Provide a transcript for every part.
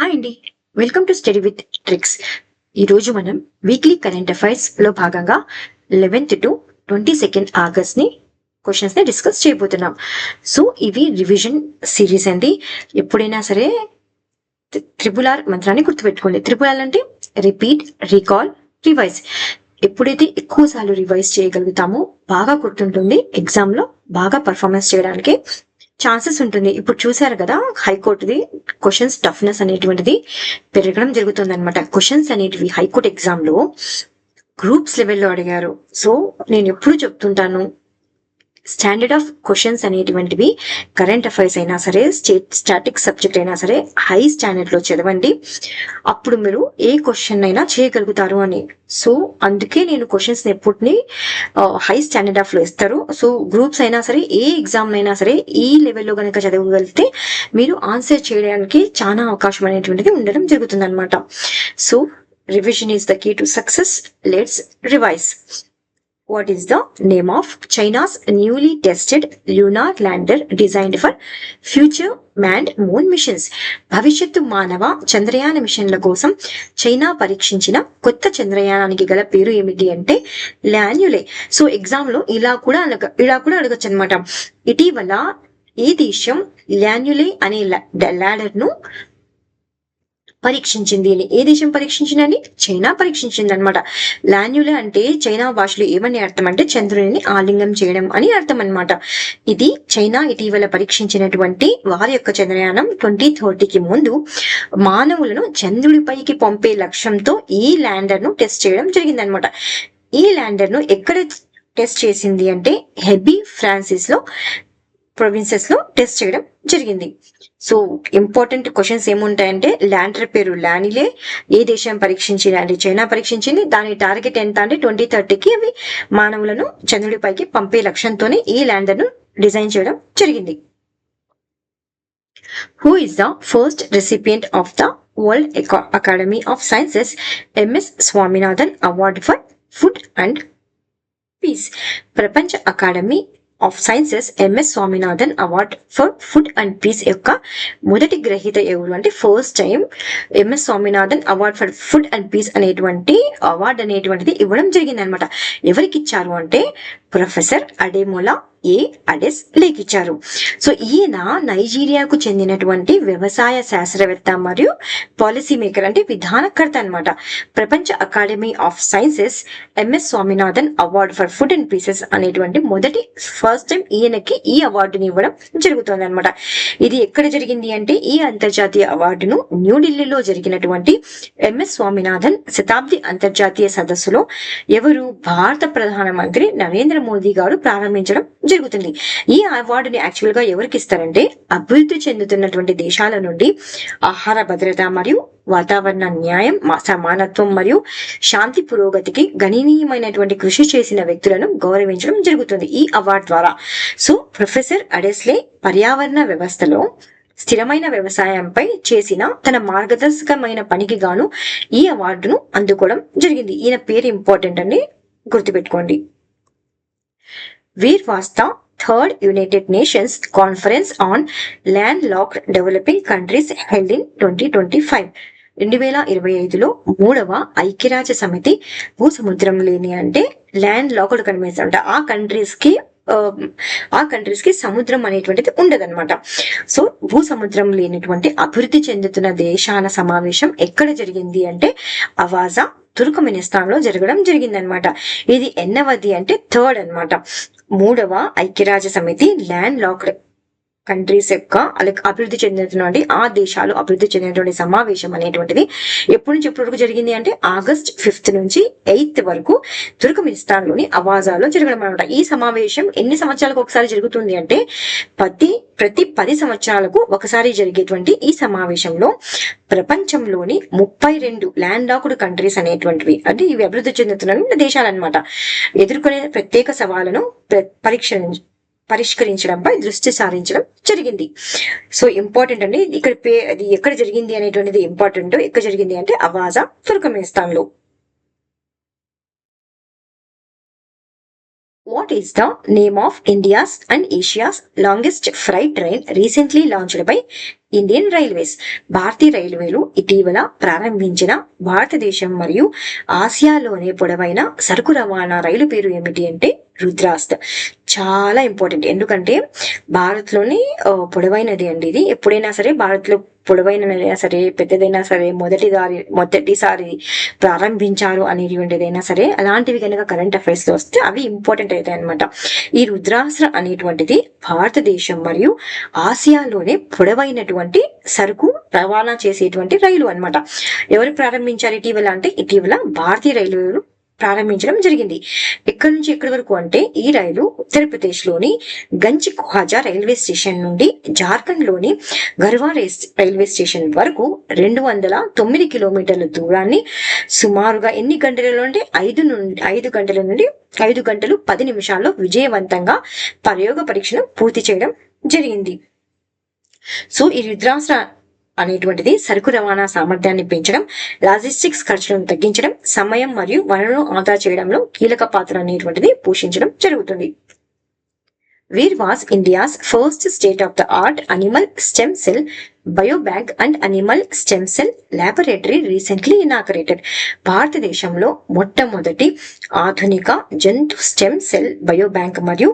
Hi అండి. Welcome to study with tricks. ఈరోజు మనం వీక్లీ కరెంట్ అఫైర్స్ లో భాగంగా 11th టు 22nd ఆగస్ట్ ని క్వశ్చన్స్ ని డిస్కస్ చేయబోతున్నాం. సో ఇవి రివిజన్ సిరీస్ అండి. ఎప్పుడైనా సరే త్రిపుల్ ఆర్ మంత్రాన్ని గుర్తుపెట్టుకోండి. త్రిపుల్ ఆర్ అంటే రిపీట్, రీకాల్, రివైజ్. ఎప్పుడైతే ఎక్కువ సార్లు రివైజ్ చేయగలుగుతామో బాగా గుర్తుంటుంది, ఎగ్జామ్ లో బాగా పర్ఫార్మెన్స్ చేయడానికి ఛాన్సెస్ ఉంటుంది. ఇప్పుడు చూసారు కదా, హైకోర్టుది క్వశ్చన్స్ టఫ్నెస్ అనేటువంటిది పెరగడం జరుగుతుంది అనమాట. క్వశ్చన్స్ అనేటివి హైకోర్టు ఎగ్జామ్ లో గ్రూప్స్ లెవెల్లో అడిగారు. సో నేను ఎప్పుడు చెప్తుంటాను, స్టాండర్డ్ ఆఫ్ క్వశ్చన్స్ అనేటువంటివి కరెంట్ అఫైర్స్ అయినా సరే, స్టాటిక్ సబ్జెక్ట్ అయినా సరే హై స్టాండర్డ్ లో చదవండి. అప్పుడు మీరు ఏ క్వశ్చన్ అయినా చేయగలుగుతారు అని. సో అందుకే నేను క్వశ్చన్స్ ఎప్పుడుని హై స్టాండర్డ్ ఆఫ్ లో ఇస్తారు. సో గ్రూప్స్ అయినా సరే, ఏ ఎగ్జామ్ అయినా సరే ఈ లెవెల్లో కనుక చదవగలిగితే మీరు ఆన్సర్ చేయడానికి చాలా అవకాశం అనేటువంటిది ఉండడం జరుగుతుంది అనమాట. So revision is the key to success. Let's revise. What is the name of China's newly tested lunar lander designed for future manned moon missions? భవిష్యత్తు మానవ చంద్రయాన మిషన్ల కోసం చైనా పరీక్షించిన కొత్త చంద్రయానానికి గల పేరు ఏమిటి అంటే లాన్యులే. సో ఎగ్జామ్ లో ఇలా కూడా అడగచ్చు అనమాట. ఇటీవల ఈ దేశం లాన్యులే అనే ల్యాండర్ ను పరీక్షించింది అని. ఏ దేశం పరీక్షించిందని? చైనా పరీక్షించింది అనమాట. లాన్యులే అంటే చైనా భాషలో ఏమని అర్థం అంటే చంద్రుడిని ఆలింగం చేయడం అని అర్థం అనమాట. ఇది చైనా ఇటీవల పరీక్షించినటువంటి వారి యొక్క చంద్రయానం 2030కి ముందు మానవులను చంద్రుడిపైకి పంపే లక్ష్యంతో ఈ ల్యాండర్ ను టెస్ట్ చేయడం జరిగిందనమాట. ఈ ల్యాండర్ ను ఎక్కడ టెస్ట్ చేసింది అంటే హెబీ ఫ్రాన్సిస్ లో ప్రొవిన్సెస్ లో టెస్ట్ చేయడం జరిగింది. సో ఇంపార్టెంట్ క్వశ్చన్స్ ఏముంటాయంటే, ల్యాండర్ పేరు లానిలే, ఏ దేశం పరీక్షించింది అంటే చైనా పరీక్షించింది, దాని టార్గెట్ ఎంత అంటే 2030కి అవి మానవులను చంద్రుడిపైకి పంపే లక్ష్యంతోనే ఈ ల్యాండర్ ను డిజైన్ చేయడం జరిగింది. Who is the first recipient of the World Academy of Sciences MS Swaminathan Award for Food and Peace? ప్రపంచ academy of sciences MS Swaminathan award for food and peace యొక్క మొదటి గ్రహీత ఎవరు అంటే, first time MS Swaminathan award for food and peace అనేటువంటి award అనేటువంటిది ఇవ్వడం జరిగింది అనమాట. ఎవరికి ఇచ్చారు అంటే ప్రొఫెసర్ అడేమోలా ఏ అడెస్ లేకిచ్చారు. సో ఈయన నైజీరియాకు చెందినటువంటి వ్యవసాయ శాస్త్రవేత్త మరియు పాలసీ మేకర్ అంటే విధానకర్త అనమాట. ప్రపంచ academy of sciences MS Swaminathan award for food and pieces అనేటువంటి ఫస్ట్ టైం ఈయనకి ఈ అవార్డుని ఇవ్వడం జరుగుతుంది అనమాట. ఇది ఎక్కడ జరిగింది అంటే, ఈ అంతర్జాతీయ అవార్డును న్యూఢిల్లీలో జరిగినటువంటి ఎంఎస్ స్వామినాథన్ శతాబ్ది అంతర్జాతీయ సదస్సులో ఎవరు, భారత ప్రధానమంత్రి నరేంద్ర మోదీ గారు ప్రారంభించడం జరుగుతుంది. ఈ అవార్డుని యాక్చువల్ గా ఎవరికి ఇస్తారంటే, అభివృద్ధి చెందుతున్నటువంటి దేశాల నుండి ఆహార భద్రత మరియు వాతావరణ న్యాయం, సమానత్వం మరియు శాంతి పురోగతికి గణనీయమైనటువంటి కృషి చేసిన వ్యక్తులను గౌరవించడం జరుగుతుంది ఈ అవార్డు ద్వారా. సో ప్రొఫెసర్ అడెస్లే పర్యావరణ వ్యవస్థలో స్థిరమైన వ్యవసాయంపై చేసిన తన మార్గదర్శకమైన పనికి గాను ఈ అవార్డును అందుకోవడం జరిగింది. ఈయన పేరు ఇంపార్టెంట్ అండి, గుర్తుపెట్టుకోండి. Where was the third United Nations Conference on Landlocked Developing Countries held in 2025? 2025లో 3వ ఐక్యరాజ్య సమితి భూసముద్రం లేని అంటే ల్యాండ్ లాక్డ్ కంట్రీస్ అంటే ఆ కంట్రీస్ కి సముద్రం అనేటువంటిది ఉండదన్నమాట. సో భూసముద్రం లేనిటువంటి అభివృద్ధి చెందుతున్న దేశాల సమావేశం ఎక్కడ జరిగింది అంటే అవాజా, తుర్కమెనిస్తాన్ లో జరగడం జరిగిందనమాట. ఇది ఎన్నవది అంటే థర్డ్ అనమాట. 3వ ఐక్యరాజ్య సమితి ల్యాండ్ లాక్డ్ కంట్రీస్ యొక్క అభివృద్ధి చెందుతున్నటువంటి ఆ దేశాలు అభివృద్ధి చెందినటువంటి సమావేశం అనేటువంటిది ఎప్పటి నుంచి ఎప్పటి వరకు జరిగింది అంటే August 5th నుంచి 8th వరకు తుర్కమెనిస్తాన్ లోని అవాజాలో జరగడం అనమాట. ఈ సమావేశం ఎన్ని సంవత్సరాలకు ఒకసారి జరుగుతుంది అంటే ప్రతి 10 సంవత్సరాలకు ఒకసారి జరిగేటువంటి ఈ సమావేశంలో ప్రపంచంలోని 32 ల్యాండ్ లాక్డ్ కంట్రీస్ అనేటువంటివి అంటే ఇవి అభివృద్ధి చెందుతున్న దేశాలన్నమాట ఎదుర్కొనే ప్రత్యేక సవాళ్లను పరిష్కరించడంపై దృష్టి సారించడం జరిగింది. సో ఇంపార్టెంట్ అండి, ఇక్కడ అది ఎక్కడ జరిగింది అనేటువంటిది ఇంపార్టెంట్. ఎక్కడ జరిగింది అంటే అవాజా, తుర్కమెనిస్తాన్ లో. What is the name of India's and Asia's longest freight train recently launched by Indian railways? భారతీయ రైల్వేలు ఇటీవల ప్రారంభించిన భారతదేశం మరియు ఆసియాలోనే పొడవైన సరుకు రవాణా రైలు పేరు ఏమిటి అంటే రుద్రాస్త్. చాలా ఇంపార్టెంట్, ఎందుకంటే భారత్ లోని పొడవైనది అండి ఇది. ఎప్పుడైనా సరే భారత్ లో పొడవైనదైనా సరే పెద్దదైనా సరే మొదటిసారి ప్రారంభించారు అనేటువంటిదైనా సరే అలాంటివి కనుక కరెంట్ అఫైర్స్ లో వస్తే అవి ఇంపార్టెంట్ అవుతాయి అనమాట. ఈ రుద్రాస్త్ర అనేటువంటిది భారతదేశం మరియు ఆసియాలోనే పొడవైనటువంటి సరుకు రవాణా చేసేటువంటి రైలు అనమాట. ఎవరు ప్రారంభించారు ఇటీవల అంటే ఇటీవల భారతీయ రైల్వేలు ప్రారంభించడం జరిగింది. ఎక్కడి నుంచి ఎక్కడి వరకు అంటే ఈ రైలు ఉత్తరప్రదేశ్ లోని గంజ్ ఖాజా రైల్వే స్టేషన్ నుండి జార్ఖండ్ లోని గర్వా రైల్వే స్టేషన్ వరకు 209 కిలోమీటర్ల దూరాన్ని సుమారుగా ఎన్ని గంటలలో అంటే 5 గంటల నుండి 5 గంటలు 10 నిమిషాల్లో విజయవంతంగా ప్రయోగ పరీక్షను పూర్తి చేయడం జరిగింది. సో ఈ రుద్రాస్త్ర అనేటువంటిది సరుకు రవాణా సామర్థ్యాన్ని పెంచడం, లాజిస్టిక్స్ ఖర్చులను తగ్గించడం, సమయం మరియు వనరులను ఆదా చేయడంలో కీలక పాత్ర అనేటువంటిది పోషించడం జరుగుతుంది. Where was India's first state-of-the-art animal stem cell biobank and animal stem cell laboratory recently inaugurated? భారతదేశంలో మొట్టమొదటి ఆధునిక జంతు స్టెమ్ సెల్ బయోబ్యాంక్ మరియు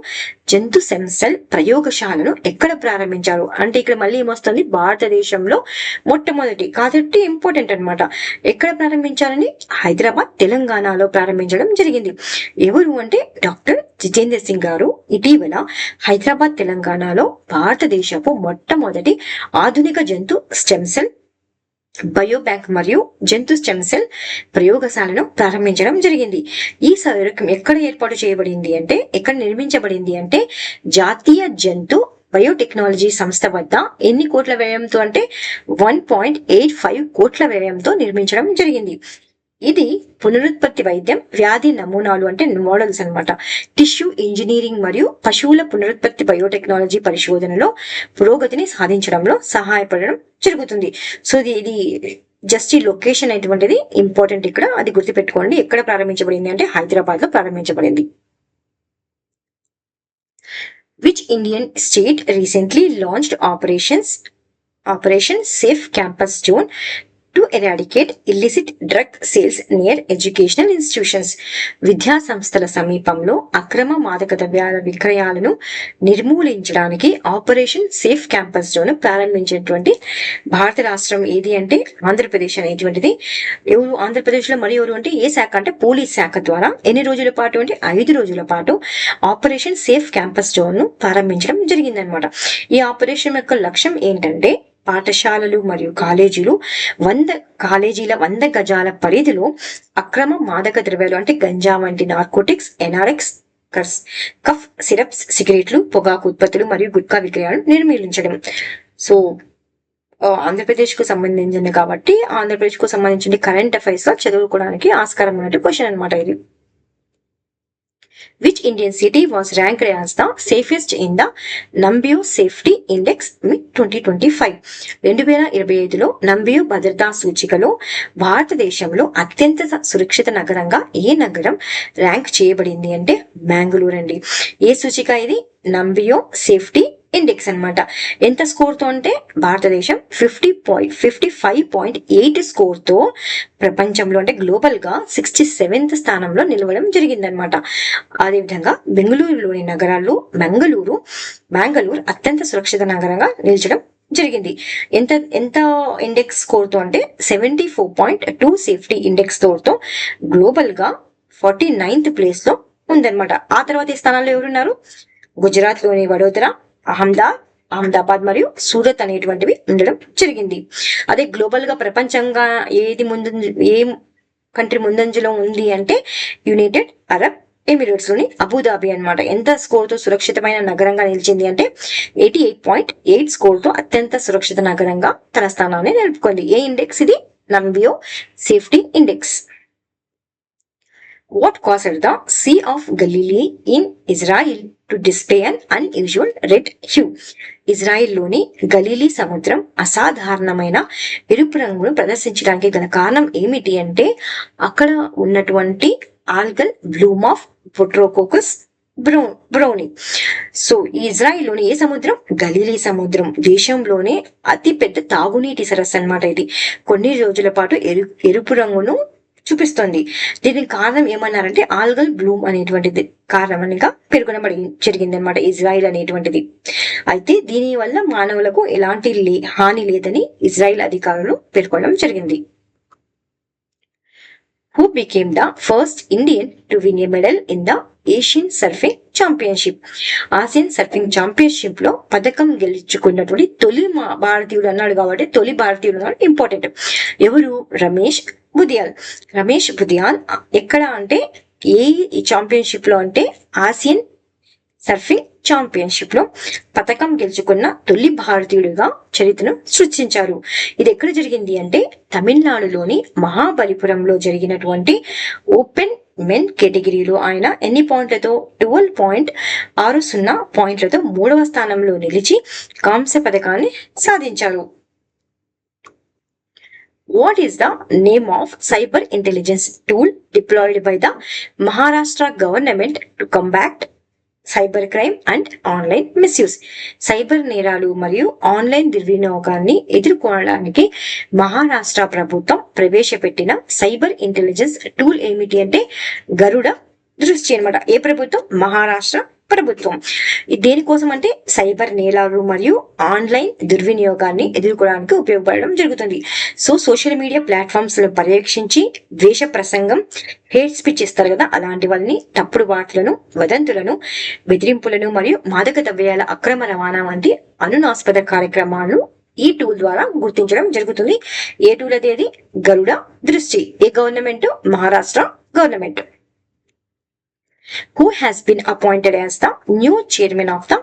జంతు స్టెమ్ సెల్ ప్రయోగశాలను ఎక్కడ ప్రారంభించారు అంటే ఇక్కడ మళ్ళీ ఏమొస్తుంది, భారతదేశంలో మొట్టమొదటి కాబట్టి ఇంపార్టెంట్ అనమాట. ఎక్కడ ప్రారంభించారని హైదరాబాద్ తెలంగాణలో ప్రారంభించడం జరిగింది. ఎవరు అంటే డాక్టర్ జితేంద్ర సింగ్ గారు ఇటీవల హైదరాబాద్ తెలంగాణలో భారతదేశపు మొట్టమొదటి ఆధునిక జంతు స్టెమ్ సెల్ బయోబ్యాంక్ మరియు జంతు స్టెమ్ సెల్ ప్రయోగశాలను ప్రారంభించడం జరిగింది. ఈ సౌకర్యం ఎక్కడ ఏర్పాటు చేయబడింది అంటే ఎక్కడ నిర్మించబడింది అంటే జాతీయ జంతు బయోటెక్నాలజీ సంస్థ వద్ద ఎన్ని కోట్ల వ్యయంతో అంటే 1.85 కోట్ల వ్యయంతో నిర్మించడం జరిగింది. ఇది పునరుత్పత్తి వైద్యం, వ్యాధి నమూనాలు అంటే మోడల్స్ అనమాట, టిష్యూ ఇంజనీరింగ్ మరియు పశువుల పునరుత్పత్తి బయోటెక్నాలజీ పరిశోధనలో పురోగతిని సాధించడంలో సహాయపడడం జరుగుతుంది. సో ఇది జస్ట్ ఈ లొకేషన్ అనేటువంటిది ఇంపార్టెంట్, ఇక్కడ అది గుర్తుపెట్టుకోండి. ఎక్కడ ప్రారంభించబడింది అంటే హైదరాబాద్ లో ప్రారంభించబడింది. Which Indian state recently launched Operation Safe Campus Zone to eradicate illicit drug sales near educational institutions? విద్యా సంస్థల సమీపంలో అక్రమ మాదక ద్రవ్యాల విక్రయాలను నిర్మూలించడానికి ఆపరేషన్ సేఫ్ క్యాంపస్ జోన్ ప్రారంభించినటువంటి భారత రాష్ట్రం ఏది అంటే ఆంధ్రప్రదేశ్ అనేటువంటిది. ఎవరు ఆంధ్రప్రదేశ్ లో మరి ఎవరు అంటే ఏ శాఖ అంటే పోలీస్ శాఖ ద్వారా ఎన్ని రోజుల పాటు అంటే 5 రోజుల పాటు ఆపరేషన్ సేఫ్ క్యాంపస్ జోన్ ను ప్రారంభించడం జరిగిందనమాట. ఈ ఆపరేషన్ యొక్క లక్ష్యం ఏంటంటే పాఠశాలలు మరియు కాలేజీల 100 గజాల పరిధిలో అక్రమ మాదక ద్రవ్యాలు అంటే గంజా వంటి నార్కోటిక్స్, ఎన్ఆర్ఎక్స్, కఫ్ సిరప్స్, సిగరెట్లు, పొగాకు ఉత్పత్తులు మరియు గుట్కా విక్రయాలను నిర్మూలించడం. సో ఆంధ్రప్రదేశ్ కు సంబంధించింది కాబట్టి ఆంధ్రప్రదేశ్ కు సంబంధించిన కరెంట్ అఫైర్స్ లో చదువుకోవడానికి ఆస్కారం ఉన్నట్టు క్వశ్చన్ అనమాట ఇది. Which Indian city was ranked as the safest in the Numbeo Safety Index 2025? 2025లో నంబియో భద్రతా సూచికలో భారతదేశంలో అత్యంత సురక్షిత నగరంగా ఏ నగరం ర్యాంక్ చేయబడింది అంటే బెంగళూరు అండి. ఏ సూచిక ఇది? నంబియో సేఫ్టీ ఇండెక్స్ అనమాట. ఎంత స్కోర్ తో అంటే భారతదేశం 55.8 స్కోర్ తో ప్రపంచంలో అంటే గ్లోబల్ గా 67th స్థానంలో నిలవడం జరిగిందనమాట. అదేవిధంగా బెంగళూరులోని నగరాల్లో బెంగళూరు అత్యంత సురక్షిత నగరంగా నిలిచడం జరిగింది. ఎంత ఇండెక్స్ స్కోర్ తో అంటే 74.2 సేఫ్టీ ఇండెక్స్ స్కోర్ తో గ్లోబల్ గా 49th ప్లేస్ లో ఉందన్నమాట. ఆ తర్వాత ఈ స్థానాల్లో ఎవరున్నారు? గుజరాత్ లోని వడోదరా, అహ్మదాబాద్ మరియు సూరత్ అనేటువంటివి ఉండడం జరిగింది. అదే గ్లోబల్ గా ప్రపంచంగా ఏ కంట్రీ ముందంజలో ఉంది అంటే యునైటెడ్ అరబ్ ఎమిరేట్స్ లోని అబుదాబి అన్నమాట. ఎంత స్కోర్ తో సురక్షితమైన నగరంగా నిలిచింది అంటే 88.8 స్కోర్ తో అత్యంత సురక్షిత నగరంగా తన స్థానాన్ని నిలుపుకుంది. ఏ ఇండెక్స్ ఇది? Numbeo safety index. What caused the Sea of Galilee in Israel to display an unusual red hue? ఇజ్రాయిల్లోని గలీలీ సముద్రం అసాధారణమైన ఎరుపు రంగును ప్రదర్శించడానికి గల కారణం ఏమిటి అంటే అక్కడ ఉన్నటువంటి ఆల్గల్ బ్లూమ్ ఆఫ్ బొట్రోకోకస్ బ్రౌని. సో ఇజ్రాయిల్లోని ఏ సముద్రం? గలీలీ సముద్రం. దేశంలోనే అతి పెద్ద తాగునీటి సరస్సు అన్నమాట ఇది. కొన్ని రోజుల పాటు ఎరుపు రంగును చూపిస్తుంది. దీనికి కారణం ఏమన్నారంటే ఆల్గల్ బ్లూమ్ అనేటువంటిది కారణంగా పేర్కొనబడి జరిగింది అనమాట ఇజ్రాయిల్ అనేటువంటిది. అయితే దీని వల్ల మానవులకు ఎలాంటి హాని లేదని ఇజ్రాయిల్ అధికారులు పేర్కొనడం జరిగింది. Who became the first Indian to win a medal in the Asian surfing championship? Asian surfing championship లో పథకం గెలుచుకున్నటువంటి తొలి భారతీయుడు అన్నాడు కాబట్టి తొలి భారతీయుడు అన్నాడు ఇంపార్టెంట్. ఎవరు? రమేష్ బుదియాల్. ఎక్కడ అంటే ఏ ఛాంపియన్షిప్ లో అంటే ఆసియన్ సర్ఫింగ్ ఛాంపియన్షిప్ లో పథకం గెలుచుకున్న తొలి భారతీయుడిగా చరిత్రను సృష్టించారు. ఇది ఎక్కడ జరిగింది అంటే తమిళనాడులోని మహాబలిపురంలో జరిగినటువంటి ఓపెన్ మెన్ కేటగిరీలో ఆయన ఎన్ని పాయింట్లతో? 12.60 పాయింట్లతో 3వ స్థానంలో నిలిచి కాంస్య పథకాన్ని సాధించారు. What is the name of cyber intelligence tool deployed by the Maharashtra government to combat cyber crime and online misuse? Cyber నేరాలు మరియు ఆన్లైన్ దుర్వినియోగాన్ని ఎదుర్కోవడానికి మహారాష్ట్ర ప్రభుత్వం ప్రవేశపెట్టిన సైబర్ ఇంటెలిజెన్స్ టూల్ ఏమిటి అంటే గరుడ దృష్టి అనమాట. ఏ ప్రభుత్వం? మహారాష్ట్ర ప్రభుత్వం. దేనికోసం అంటే సైబర్ నేరాలు మరియు ఆన్లైన్ దుర్వినియోగాన్ని ఎదుర్కోవడానికి ఉపయోగపడడం జరుగుతుంది. సో సోషల్ మీడియా ప్లాట్ఫామ్స్ లో పర్యవేక్షించి ద్వేష ప్రసంగం, హేట్ స్పీచ్ ఇస్తారు కదా, అలాంటి వాళ్ళని, తప్పుడు వార్తలను, వదంతులను, బెదిరింపులను మరియు మాదక ద్రవ్యాల అక్రమ రవాణా వంటి అనునాస్పద కార్యక్రమాలను ఈ టూల్ ద్వారా గుర్తించడం జరుగుతుంది. ఏ టూల్ అదేది? గరుడ దృష్టి. ఏ government? Maharashtra government. Who has been appointed as the new chairman of the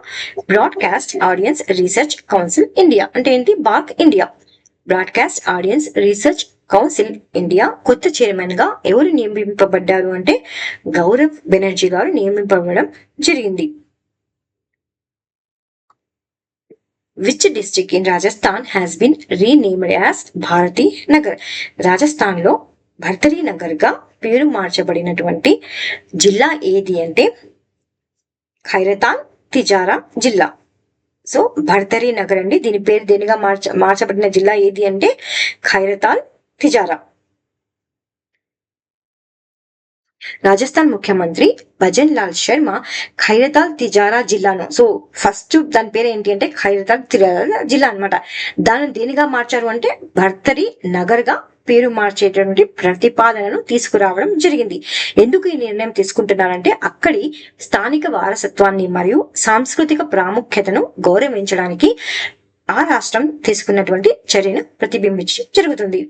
Broadcast Audience Research Council India? అంటే ఏంటి? BARC India. Broadcast audience research council India కొత్త చైర్మన్ గా ఎవరు నియమింపబడ్డారు అంటే గౌరవ్ బెనర్జీ గారు నియమింపబడడం జరిగింది. Which district in Rajasthan has been renamed as Bharati Nagar? Rajasthan లో భర్తరీ నగర్ గా పేరు మార్చబడినటువంటి జిల్లా ఏది అంటే ఖైరతాన్ తిజారా జిల్లా. సో భర్తరీ నగర్ అండి. దీని పేరు దేనిగా మార్చబడిన జిల్లా ఏది అంటే ఖైరతాన్ తిజారా. రాజస్థాన్ ముఖ్యమంత్రి భజన్ లాల్ శర్మ ఖైరతాల్ తిజారా జిల్లాను, సో ఫస్ట్ దాని పేరు ఏంటి అంటే ఖైరతాల్ తిజారా జిల్లా అనమాట, దాన్ని దేనిగా మార్చారు అంటే భర్తరీ నగర్ గా పేరు మార్చేటువంటి ప్రతిపాదనను తీసుకురావడం జరిగింది. ఎందుకు ఈ నిర్ణయం తీసుకుంటున్నారంటే అక్కడి స్థానిక వారసత్వాన్ని మరియు సాంస్కృతిక ప్రాముఖ్యతను గౌరవించడానికి ఆ రాష్ట్రం తీసుకున్నటువంటి చర్యను ప్రతిబింబించడం జరుగుతుంది.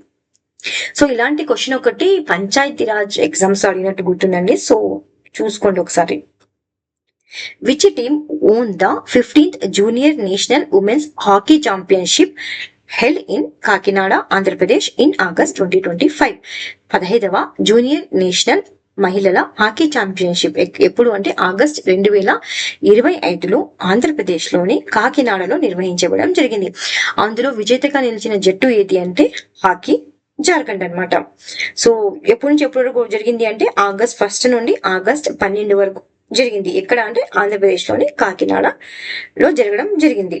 సో ఇలాంటి క్వశ్చన్ ఒకటి పంచాయతీరాజ్ ఎగ్జామ్స్ అడిగినట్టు గుర్తుందండి. సో చూసుకోండి ఒకసారి. Which team own the 15th junior national women's hockey championship held in Kakinada, Andhra Pradesh in August 2025? 15వ జూనియర్ నేషనల్ మహిళల హాకీ ఛాంపియన్షిప్ ఎప్పుడు అంటే ఆగస్ట్ 2025లో ఆంధ్రప్రదేశ్ లోని కాకినాడలో నిర్వహించబడడం జరిగింది. అందులో విజేతగా నిలిచిన జట్టు ఏది అంటే హాకీ జార్ఖండ్ అనమాట. సో ఎప్పటి నుంచి ఎప్పటి వరకు జరిగింది అంటే ఆగస్ట్ 1 నుండి ఆగస్ట్ 12 వరకు జరిగింది. ఎక్కడ అంటే ఆంధ్రప్రదేశ్ లోని కాకినాడలో జరగడం జరిగింది.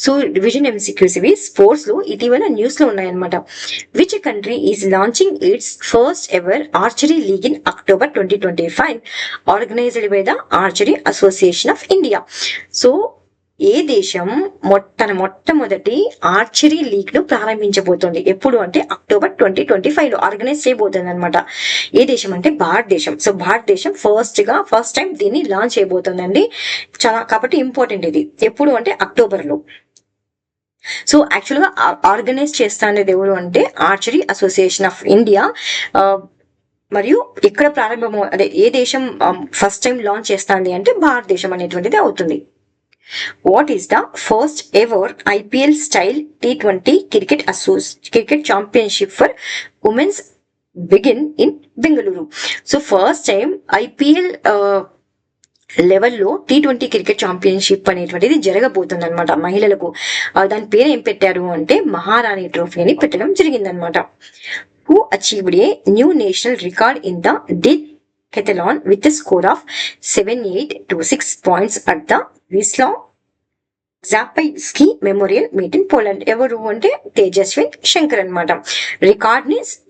సో డివిజన్ ఎంసీక్యూస్ ఇవి స్పోర్ట్స్ లో ఇటీవల న్యూస్ లో ఉన్నాయన్నమాట. Which country is launching its first ever archery league in October 2025 organised by the archery association of India? So ఏ దేశం మొట్టమొదటి ఆర్చరీ లీగ్ ను ప్రారంభించబోతోంది? ఎప్పుడు అంటే అక్టోబర్ 2025 లో ఆర్గనైజ్ చేయబోతుంది అనమాట. ఏ దేశం అంటే భారతదేశం. సో భారతదేశం ఫస్ట్ టైం దీన్ని లాంచ్ చేయబోతుందండి. చాలా కాబట్టి ఇంపార్టెంట్ ఇది. ఎప్పుడు అంటే అక్టోబర్ లో. సో యాక్చువల్ గా ఆర్గనైజ్ చేస్తానేది ఎవరు అంటే ఆర్చరీ అసోసియేషన్ ఆఫ్ ఇండియా. మరియు ఎక్కడ ప్రారంభమో అదే ఏ దేశం ఫస్ట్ టైం లాంచ్ చేస్తుంది అంటే భారతదేశం అనేటువంటిది అవుతుంది. What is the first ever IPL style T20 cricket championship for women's begin in Bengaluru? So first time IPL లెవెల్లో T20 క్రికెట్ ఛాంపియన్షిప్ అనేటువంటిది జరగబోతుంది అనమాట మహిళలకు. దాని పేరు ఏం పెట్టారు అంటే మహారాణి ట్రోఫీ అని పెట్టడం జరిగిందనమాట. Who achieved a new national record in the Decathlon with a score of 7826 points at the Wisła Zapyski memorial meet in Poland. ఎవరు అంటే తేజస్విన్ శంకర్ అనమాట.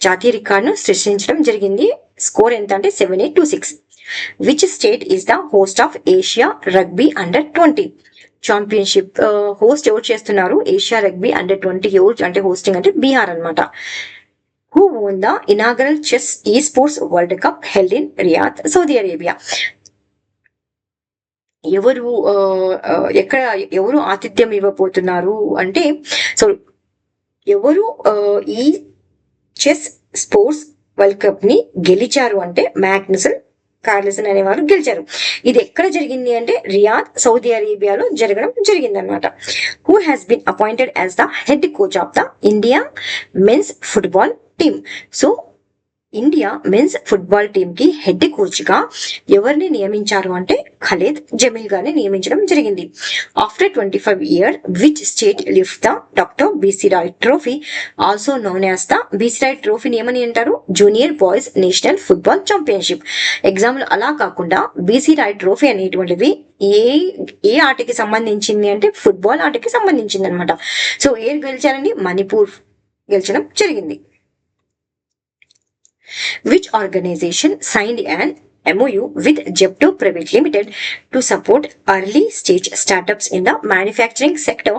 జాతీయ రికార్డును సృష్టించడం జరిగింది. స్కోర్ ఎంత అంటే 7826. Which state is the host of Asia rugby under twenty championship? Host ఎవరు చేస్తున్నారు ఏషియా రగ్బీ అండర్-20? ఎవరు అంటే హోస్టింగ్ అంటే బీహార్ అనమాట. Who won the inaugural chess esports world cup held in Riyadh, Saudi Arabia? ఎవరు ఆతిథ్యం ఇవ్వబోతున్నారు అంటే, సో ఎవరు ఈ చెస్ స్పోర్ట్స్ వరల్డ్ కప్ ని గెలిచారు అంటే మ్యాగ్నసన్ కార్ల్సన్ అనేవారు గెలిచారు. ఇది ఎక్కడ జరిగింది అంటే రియాద్, సౌదీ అరేబియాలో జరగడం జరిగింది అనమాట. Who has been appointed as the head coach of the India men's football team? So India men's football team కి హెడ్ కోచ్ గా ఎవరిని నియమించారు అంటే ఖలీద్ జమీల్ గారిని నియమించడం జరిగింది. After 25 years, which state lift the doctor B C Roy trophy, also known as the B C Roy ట్రోఫీని ఏమని అంటారు? Junior boys national football championship. Exam లో అలా కాకుండా బీసీ రాయ్ ట్రోఫీ అనేటువంటిది ఏ ఆటకి సంబంధించింది అంటే ఫుట్బాల్ ఆటకి సంబంధించింది అనమాట. సో ఏం గెలిచారండి? మణిపూర్ గెలిచడం జరిగింది. Which organization signed an MOU with Zepto Private Limited to support early stage startups in the manufacturing sector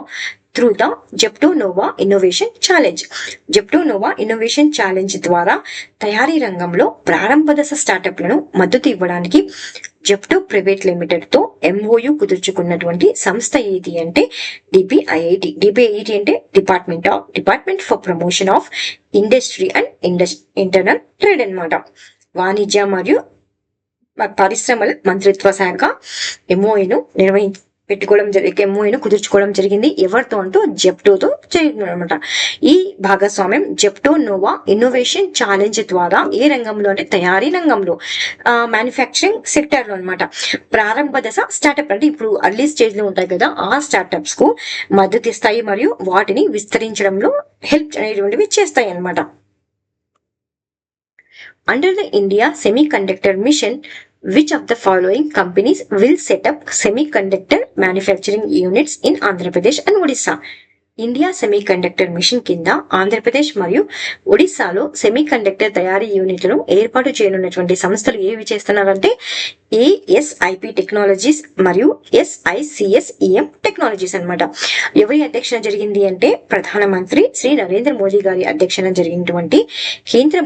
through the Zepto Nova Innovation Challenge? Zepto Nova Innovation Challenge ద్వారా తయారీ రంగంలో ప్రారంభ దశ స్టార్టప్లను మద్దతు ఇవ్వడానికి జెప్టో ప్రైవేట్ లిమిటెడ్ తో MOU కుదుర్చుకున్నటువంటి సంస్థ ఏది అంటే డిపిఐఐటి. డిపిఐఐటి అంటే department for promotion of industry and internal trade అన్నమాట. వాణిజ్య మరియు పరిశ్రమల మంత్రిత్వ శాఖ MOUను MOUను కుదుర్చుకోవడం జరిగింది. ఎవరితో అంటూ జెప్టోతో జరిగింది అనమాట. ఈ భాగస్వామ్యం జెప్టో నోవా ఇన్నోవేషన్ ఛాలెంజ్ ద్వారా ఏ రంగంలో అంటే తయారీ రంగంలో, మ్యానుఫ్యాక్చరింగ్ సెక్టర్ లో అనమాట. ప్రారంభ దశ స్టార్టప్ అంటే ఇప్పుడు అర్లీ స్టేజ్ లో ఉంటాయి కదా, ఆ స్టార్టప్స్ కు మద్దతు ఇస్తాయి మరియు వాటిని విస్తరించడంలో హెల్ప్ అనేటువంటివి చేస్తాయి అనమాట. Under the India Semiconductor Mission, which of the following companies will set up semiconductor manufacturing units in Andhra Pradesh and Odisha? India semiconductor machine కింద ఆంధ్రప్రదేశ్ మరియు ఒడిశాలో సెమీకండక్టర్ తయారీ యూనిట్లను ఏర్పాటు చేయనున్నటువంటి సంస్థలు ఏవి చేస్తున్నారంటే ఏఎస్ఐపి టెక్నాలజీస్ మరియు SICSEM టెక్నాలజీస్ అన్నమాట. ఎవరి అధ్యక్షన జరిగింది అంటే ప్రధానమంత్రి శ్రీ నరేంద్ర మోదీ గారి అధ్యక్షన జరిగినటువంటి కేంద్ర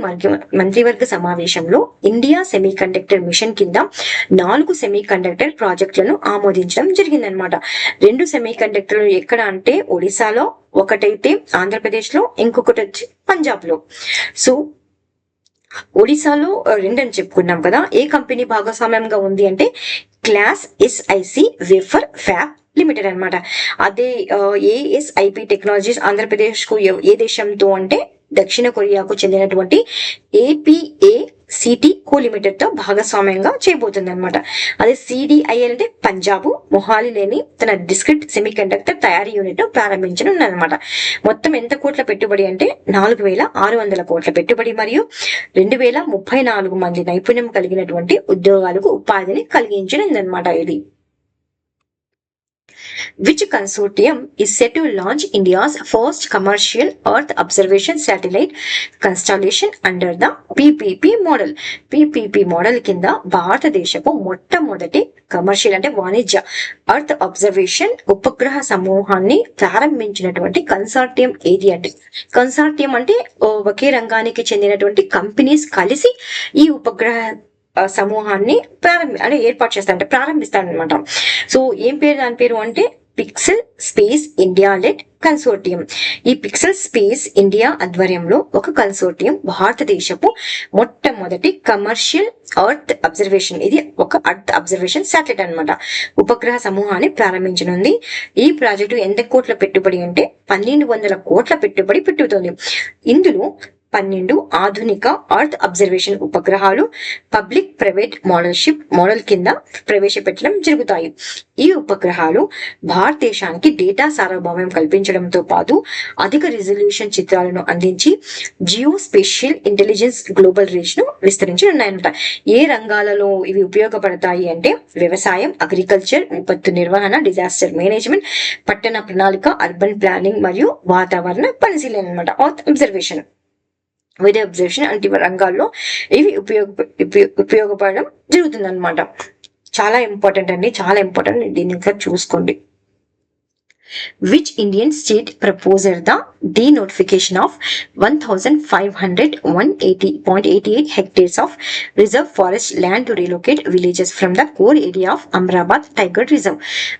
మంత్రివర్గ సమావేశంలో ఇండియా సెమీకండక్టర్ మిషన్ కింద 4 సెమీకండక్టర్ ప్రాజెక్టులను ఆమోదించడం జరిగిందనమాట. 2 సెమీకండక్టర్లు ఎక్కడ అంటే ఒడిశాలో, ఒకటైతే ఆంధ్రప్రదేశ్ లో, ఇంకొకటి వచ్చి పంజాబ్ లో. సో ఒడిశాలో 2 అని చెప్పుకున్నాం కదా. ఏ కంపెనీ భాగస్వామ్యంగా ఉంది అంటే class SIC wafer fab limited అనమాట. అదే ఏఎస్ఐపి టెక్నాలజీస్ ఆంధ్రప్రదేశ్ కు ఏ దేశంతో అంటే దక్షిణ కొరియాకు చెందినటువంటి APACT కో లిమిటెడ్ తో భాగస్వామ్యంగా చేయబోతుంది అనమాట. అదే CDIL అంటే పంజాబ్ మొహాలీలోని తన డిస్క్రిట్ సెమీకండక్టర్ తయారీ యూనిట్ ప్రారంభించనున్నదన్నమాట. మొత్తం ఎంత కోట్ల పెట్టుబడి అంటే 4600 కోట్ల పెట్టుబడి మరియు 2034 మంది నైపుణ్యం కలిగినటువంటి ఉద్యోగాలకు ఉపాధిని కలిగించనుందన్నమాట. ఇది Which consortium is set to launch India's first commercial Earth observation satellite constellation under the PPP model? PPP model కింద భారతదేశపు మొట్టమొదటి కమర్షియల్ అంటే వాణిజ్య ఎర్త్ అబ్జర్వేషన్ ఉపగ్రహ సమూహాన్ని ప్రారంభించినటువంటి కన్సార్టియం ఏది అంటే, కన్సార్టియం అంటే ఒకే రంగానికి చెందినటువంటి కంపెనీస్ కలిసి ఈ ఉపగ్రహ సమూహాన్ని ఏర్పాటు చేస్తారంటే ప్రారంభిస్తారనమాట. సో ఏం పేరు దాని పేరు అంటే Pixxel Space India led consortium. ఈ పిక్సెల్ స్పేస్ ఇండియా ఆధ్వర్యంలో ఒక కన్సోర్టియం భారతదేశపు మొట్టమొదటి కమర్షియల్ ఎర్త్ అబ్జర్వేషన్, ఇది ఒక ఎర్త్ అబ్జర్వేషన్ శాటిలైట్ అనమాట, ఉపగ్రహ సమూహాన్ని ప్రారంభించనుంది. ఈ ప్రాజెక్టు ఎంత కోట్ల పెట్టుబడి అంటే 1200 కోట్ల పెట్టుబడి పెట్టుతుంది. ఇందులో 12 ఆధునిక అర్త్ అబ్జర్వేషన్ ఉపగ్రహాలు పబ్లిక్ ప్రైవేట్ మోడల్ కింద ప్రవేశపెట్టడం జరుగుతాయి. ఈ ఉపగ్రహాలు భారతదేశానికి డేటా సార్వభౌమం కల్పించడంతో పాటు అధిక రిజల్యూషన్ చిత్రాలను అందించి Jio spatial intelligence global reach ను విస్తరించి ఉన్నాయన్నమాట. ఏ రంగాలలో ఇవి ఉపయోగపడతాయి అంటే వ్యవసాయం, అగ్రికల్చర్, విపత్తు నిర్వహణ, డిజాస్టర్ మేనేజ్మెంట్, పట్టణ ప్రణాళిక, అర్బన్ ప్లానింగ్ మరియు వాతావరణ పరిశీలన అన్నమాట. అర్త్ అబ్జర్వేషన్ వెదర్ అబ్జర్వేషన్ వంటి రంగాల్లో ఇవి ఉపయోగపడడం జరుగుతుంది అనమాట. చాలా ఇంపార్టెంట్ అండి, చాలా ఇంపార్టెంట్. దీన్ని ఇంకా చూసుకోండి. Which Indian state proposed the denotification of 1,500.180 hectares of reserve forest land to relocate villages from the core area of Amrabad Tiger Reserve?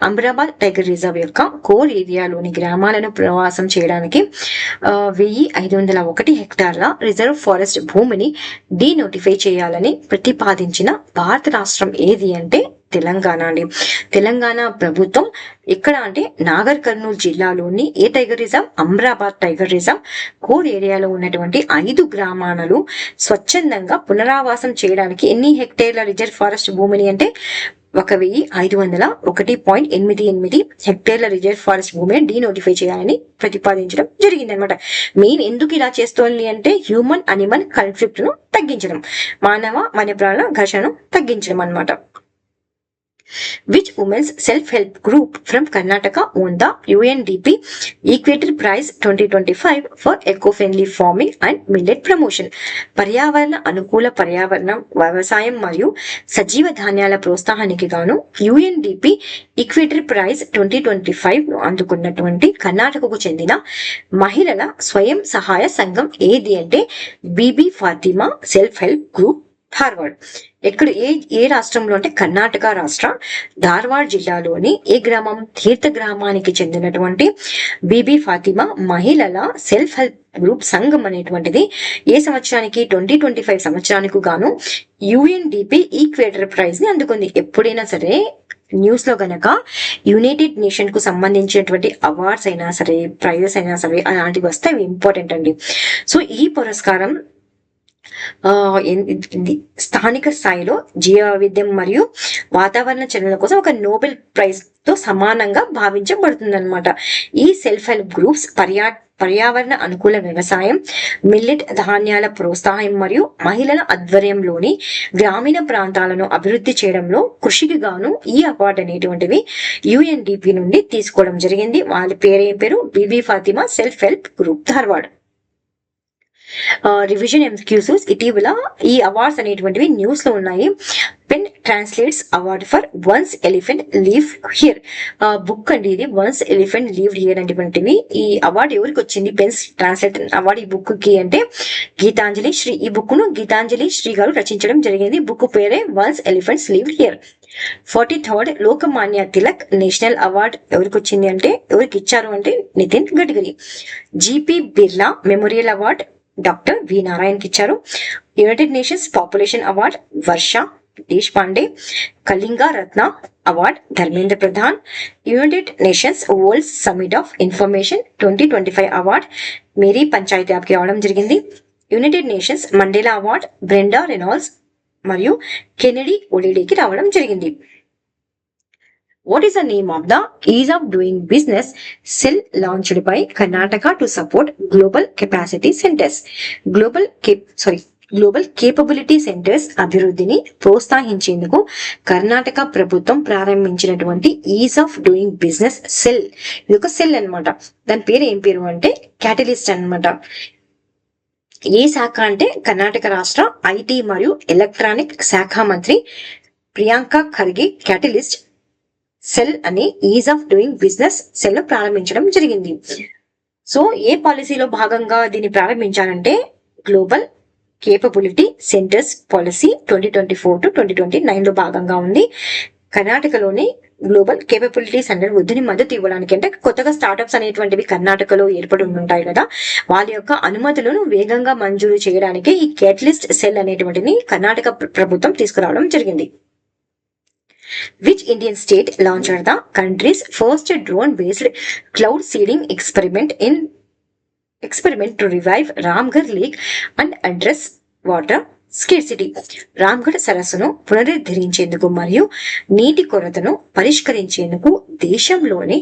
Amrabad Tiger Reserve యొక్క కోర్ ఏరియాలోని గ్రామాలను ప్రవాసం చేయడానికి 1,501 హెక్టార్ల రిజర్వ్ ఫారెస్ట్ భూమిని డీనోటిఫై చేయాలని ప్రతిపాదించిన భారత రాష్ట్రం ఏది అంటే తెలంగాణ అండి. తెలంగాణ ప్రభుత్వం ఇక్కడ అంటే నాగర్ కర్నూలు జిల్లాలోని ఏ tiger reserve? Amrabad tiger reserve core ఏరియాలో ఉన్నటువంటి 5 గ్రామాలను స్వచ్ఛందంగా పునరావాసం చేయడానికి ఎన్ని హెక్టేర్ల రిజర్వ్ ఫారెస్ట్ భూమిని అంటే 1,501.88 హెక్టేర్ల రిజర్వ్ ఫారెస్ట్ భూమిని డీనోటిఫై చేయాలని ప్రతిపాదించడం జరిగింది అనమాట. మెయిన్ ఎందుకు ఇలా చేస్తోంది అంటే హ్యూమన్ అనిమల్ కాన్ఫ్లిక్ట్ ను తగ్గించడం, మానవ వన్యప్రాణుల ఘర్షణను తగ్గించడం అన్నమాట. Which women's self-help group from Karnataka won the UNDP Equator Prize 2025 for eco-friendly farming and millet promotion? పర్యావరణ అనుకూల పర్యావరణం, వ్యవసాయం మరియు సజీవ ధాన్యాల ప్రోత్సాహానికి గాను UNDP ఈక్వేటర్ ప్రైజ్ 2025 అందుకున్నటువంటి కర్ణాటకకు చెందిన మహిళల స్వయం సహాయ సంఘం ఏది అంటే Bibi Fatima self help group Dharwad. ఎక్కడ ఏ రాష్ట్రంలో అంటే కర్ణాటక రాష్ట్ర ధార్వాడ్ జిల్లాలోని ఏ గ్రామం? తీర్థ గ్రామానికి చెందినటువంటి బీబీ ఫాతిమా మహిళల సెల్ఫ్ హెల్ప్ గ్రూప్ సంఘం అనేటువంటిది ఏ సంవత్సరానికి 2025 సంవత్సరానికి గాను UNDP ఈక్వేటర్ ప్రైజ్ ని అందుకుంది. ఎప్పుడైనా సరే న్యూస్ లో గనక యునైటెడ్ నేషన్ కు సంబంధించినటువంటి అవార్డ్స్ అయినా సరే, ప్రైజెస్ అయినా సరే అలాంటివి వస్తే అవి ఇంపార్టెంట్ అండి. సో ఈ పురస్కారం స్థానిక స్థాయిలో జీవ వైవిధ్యం మరియు వాతావరణ చర్యల కోసం ఒక నోబెల్ ప్రైజ్ తో సమానంగా భావించబడుతుంది అనమాట. ఈ సెల్ఫ్ హెల్ప్ గ్రూప్స్ పర్యావరణ అనుకూల వ్యవసాయం, మిల్లెట్ ధాన్యాల ప్రోత్సాహం మరియు మహిళల ఆధ్వర్యంలోని గ్రామీణ ప్రాంతాలను అభివృద్ధి చేయడంలో కృషికి గాను ఈ అవార్డు అనేటువంటివి UNDP నుండి తీసుకోవడం జరిగింది. వాళ్ళ పేరు Bibi Fatima self help group Dharwad. Revision MCQs ఇటీవల ఈ అవార్డ్స్ అనేటువంటివి న్యూస్ లో ఉన్నాయి. Pen translates award for once elephant leave here book అండి. ఇది వన్స్ ఎలిఫెంట్ లీవ్ హియర్ అనేటువంటివి. ఈ అవార్డు ఎవరికి వచ్చింది? పెన్స్ ట్రాన్స్లేట్ అవార్డు ఈ బుక్ కి అంటే గీతాంజలి శ్రీ. ఈ బుక్ ను గీతాంజలి శ్రీ గారు రచించడం జరిగింది. బుక్ పేరే once elephants leave here. 43rd Lokmanya Tilak national award ఎవరికి వచ్చింది అంటే ఎవరికి ఇచ్చారు అంటే Nitin Gadkari. G P Birla memorial award doctor V Narayan కి ఇచ్చారు. United Nations population award Varsha Deshpande. Kalinga Ratna award Dharmendra Pradhan. United Nations world summit of information 2025 award Meri Panchayat యాప్కి రావడం జరిగింది. United Nations Mandela award Brenda Reynolds మరియు కెనడీ ఒలిడీకి రావడం జరిగింది. What is the name of the Ease of Doing Business cell launched by Karnataka to support global capacity centers? Global capability centres అభివృద్ధిని ప్రోత్సహించేందుకు కర్ణాటక ప్రభుత్వం ప్రారంభించినటువంటి is of doing business cell. ఇది ఒక సెల్ అన్నమాట. దాని పేరు ఏం పేరు అంటే క్యాటలిస్ట్ అన్నమాట. ఏ శాఖ అంటే కర్ణాటక రాష్ట్ర ఐటీ మరియు ఎలక్ట్రానిక్ శాఖ మంత్రి ప్రియాంక ఖర్గే క్యాటలిస్ట్ సెల్ అని is of doing business cell ప్రారంభించడం జరిగింది. సో ఏ పాలసీలో భాగంగా దీన్ని ప్రారంభించాలంటే global capability centres policy 2024 to 2029 లో భాగంగా ఉంది. కర్ణాటకలోని గ్లోబల్ కేపబిలిటీ సెంటర్ వృద్ధిని మద్దతు ఇవ్వడానికి అంటే కొత్తగా స్టార్ట్అప్స్ అనేటువంటివి కర్ణాటకలో ఏర్పడి ఉంటాయి కదా, వాళ్ళ యొక్క అనుమతులను వేగంగా మంజూరు చేయడానికి ఈ క్యాటలిస్ట్ సెల్ అనేటువంటిని కర్ణాటక ప్రభుత్వం తీసుకురావడం జరిగింది. Which Indian state launched the country's first drone-based cloud seeding experiment in experiment to revive Ramgarh Lake and address water scarcity. Ramgarh సరస్సును పునరుద్ధరించేందుకు మరియు నీటి కొరతను పరిష్కరించేందుకు దేశంలోని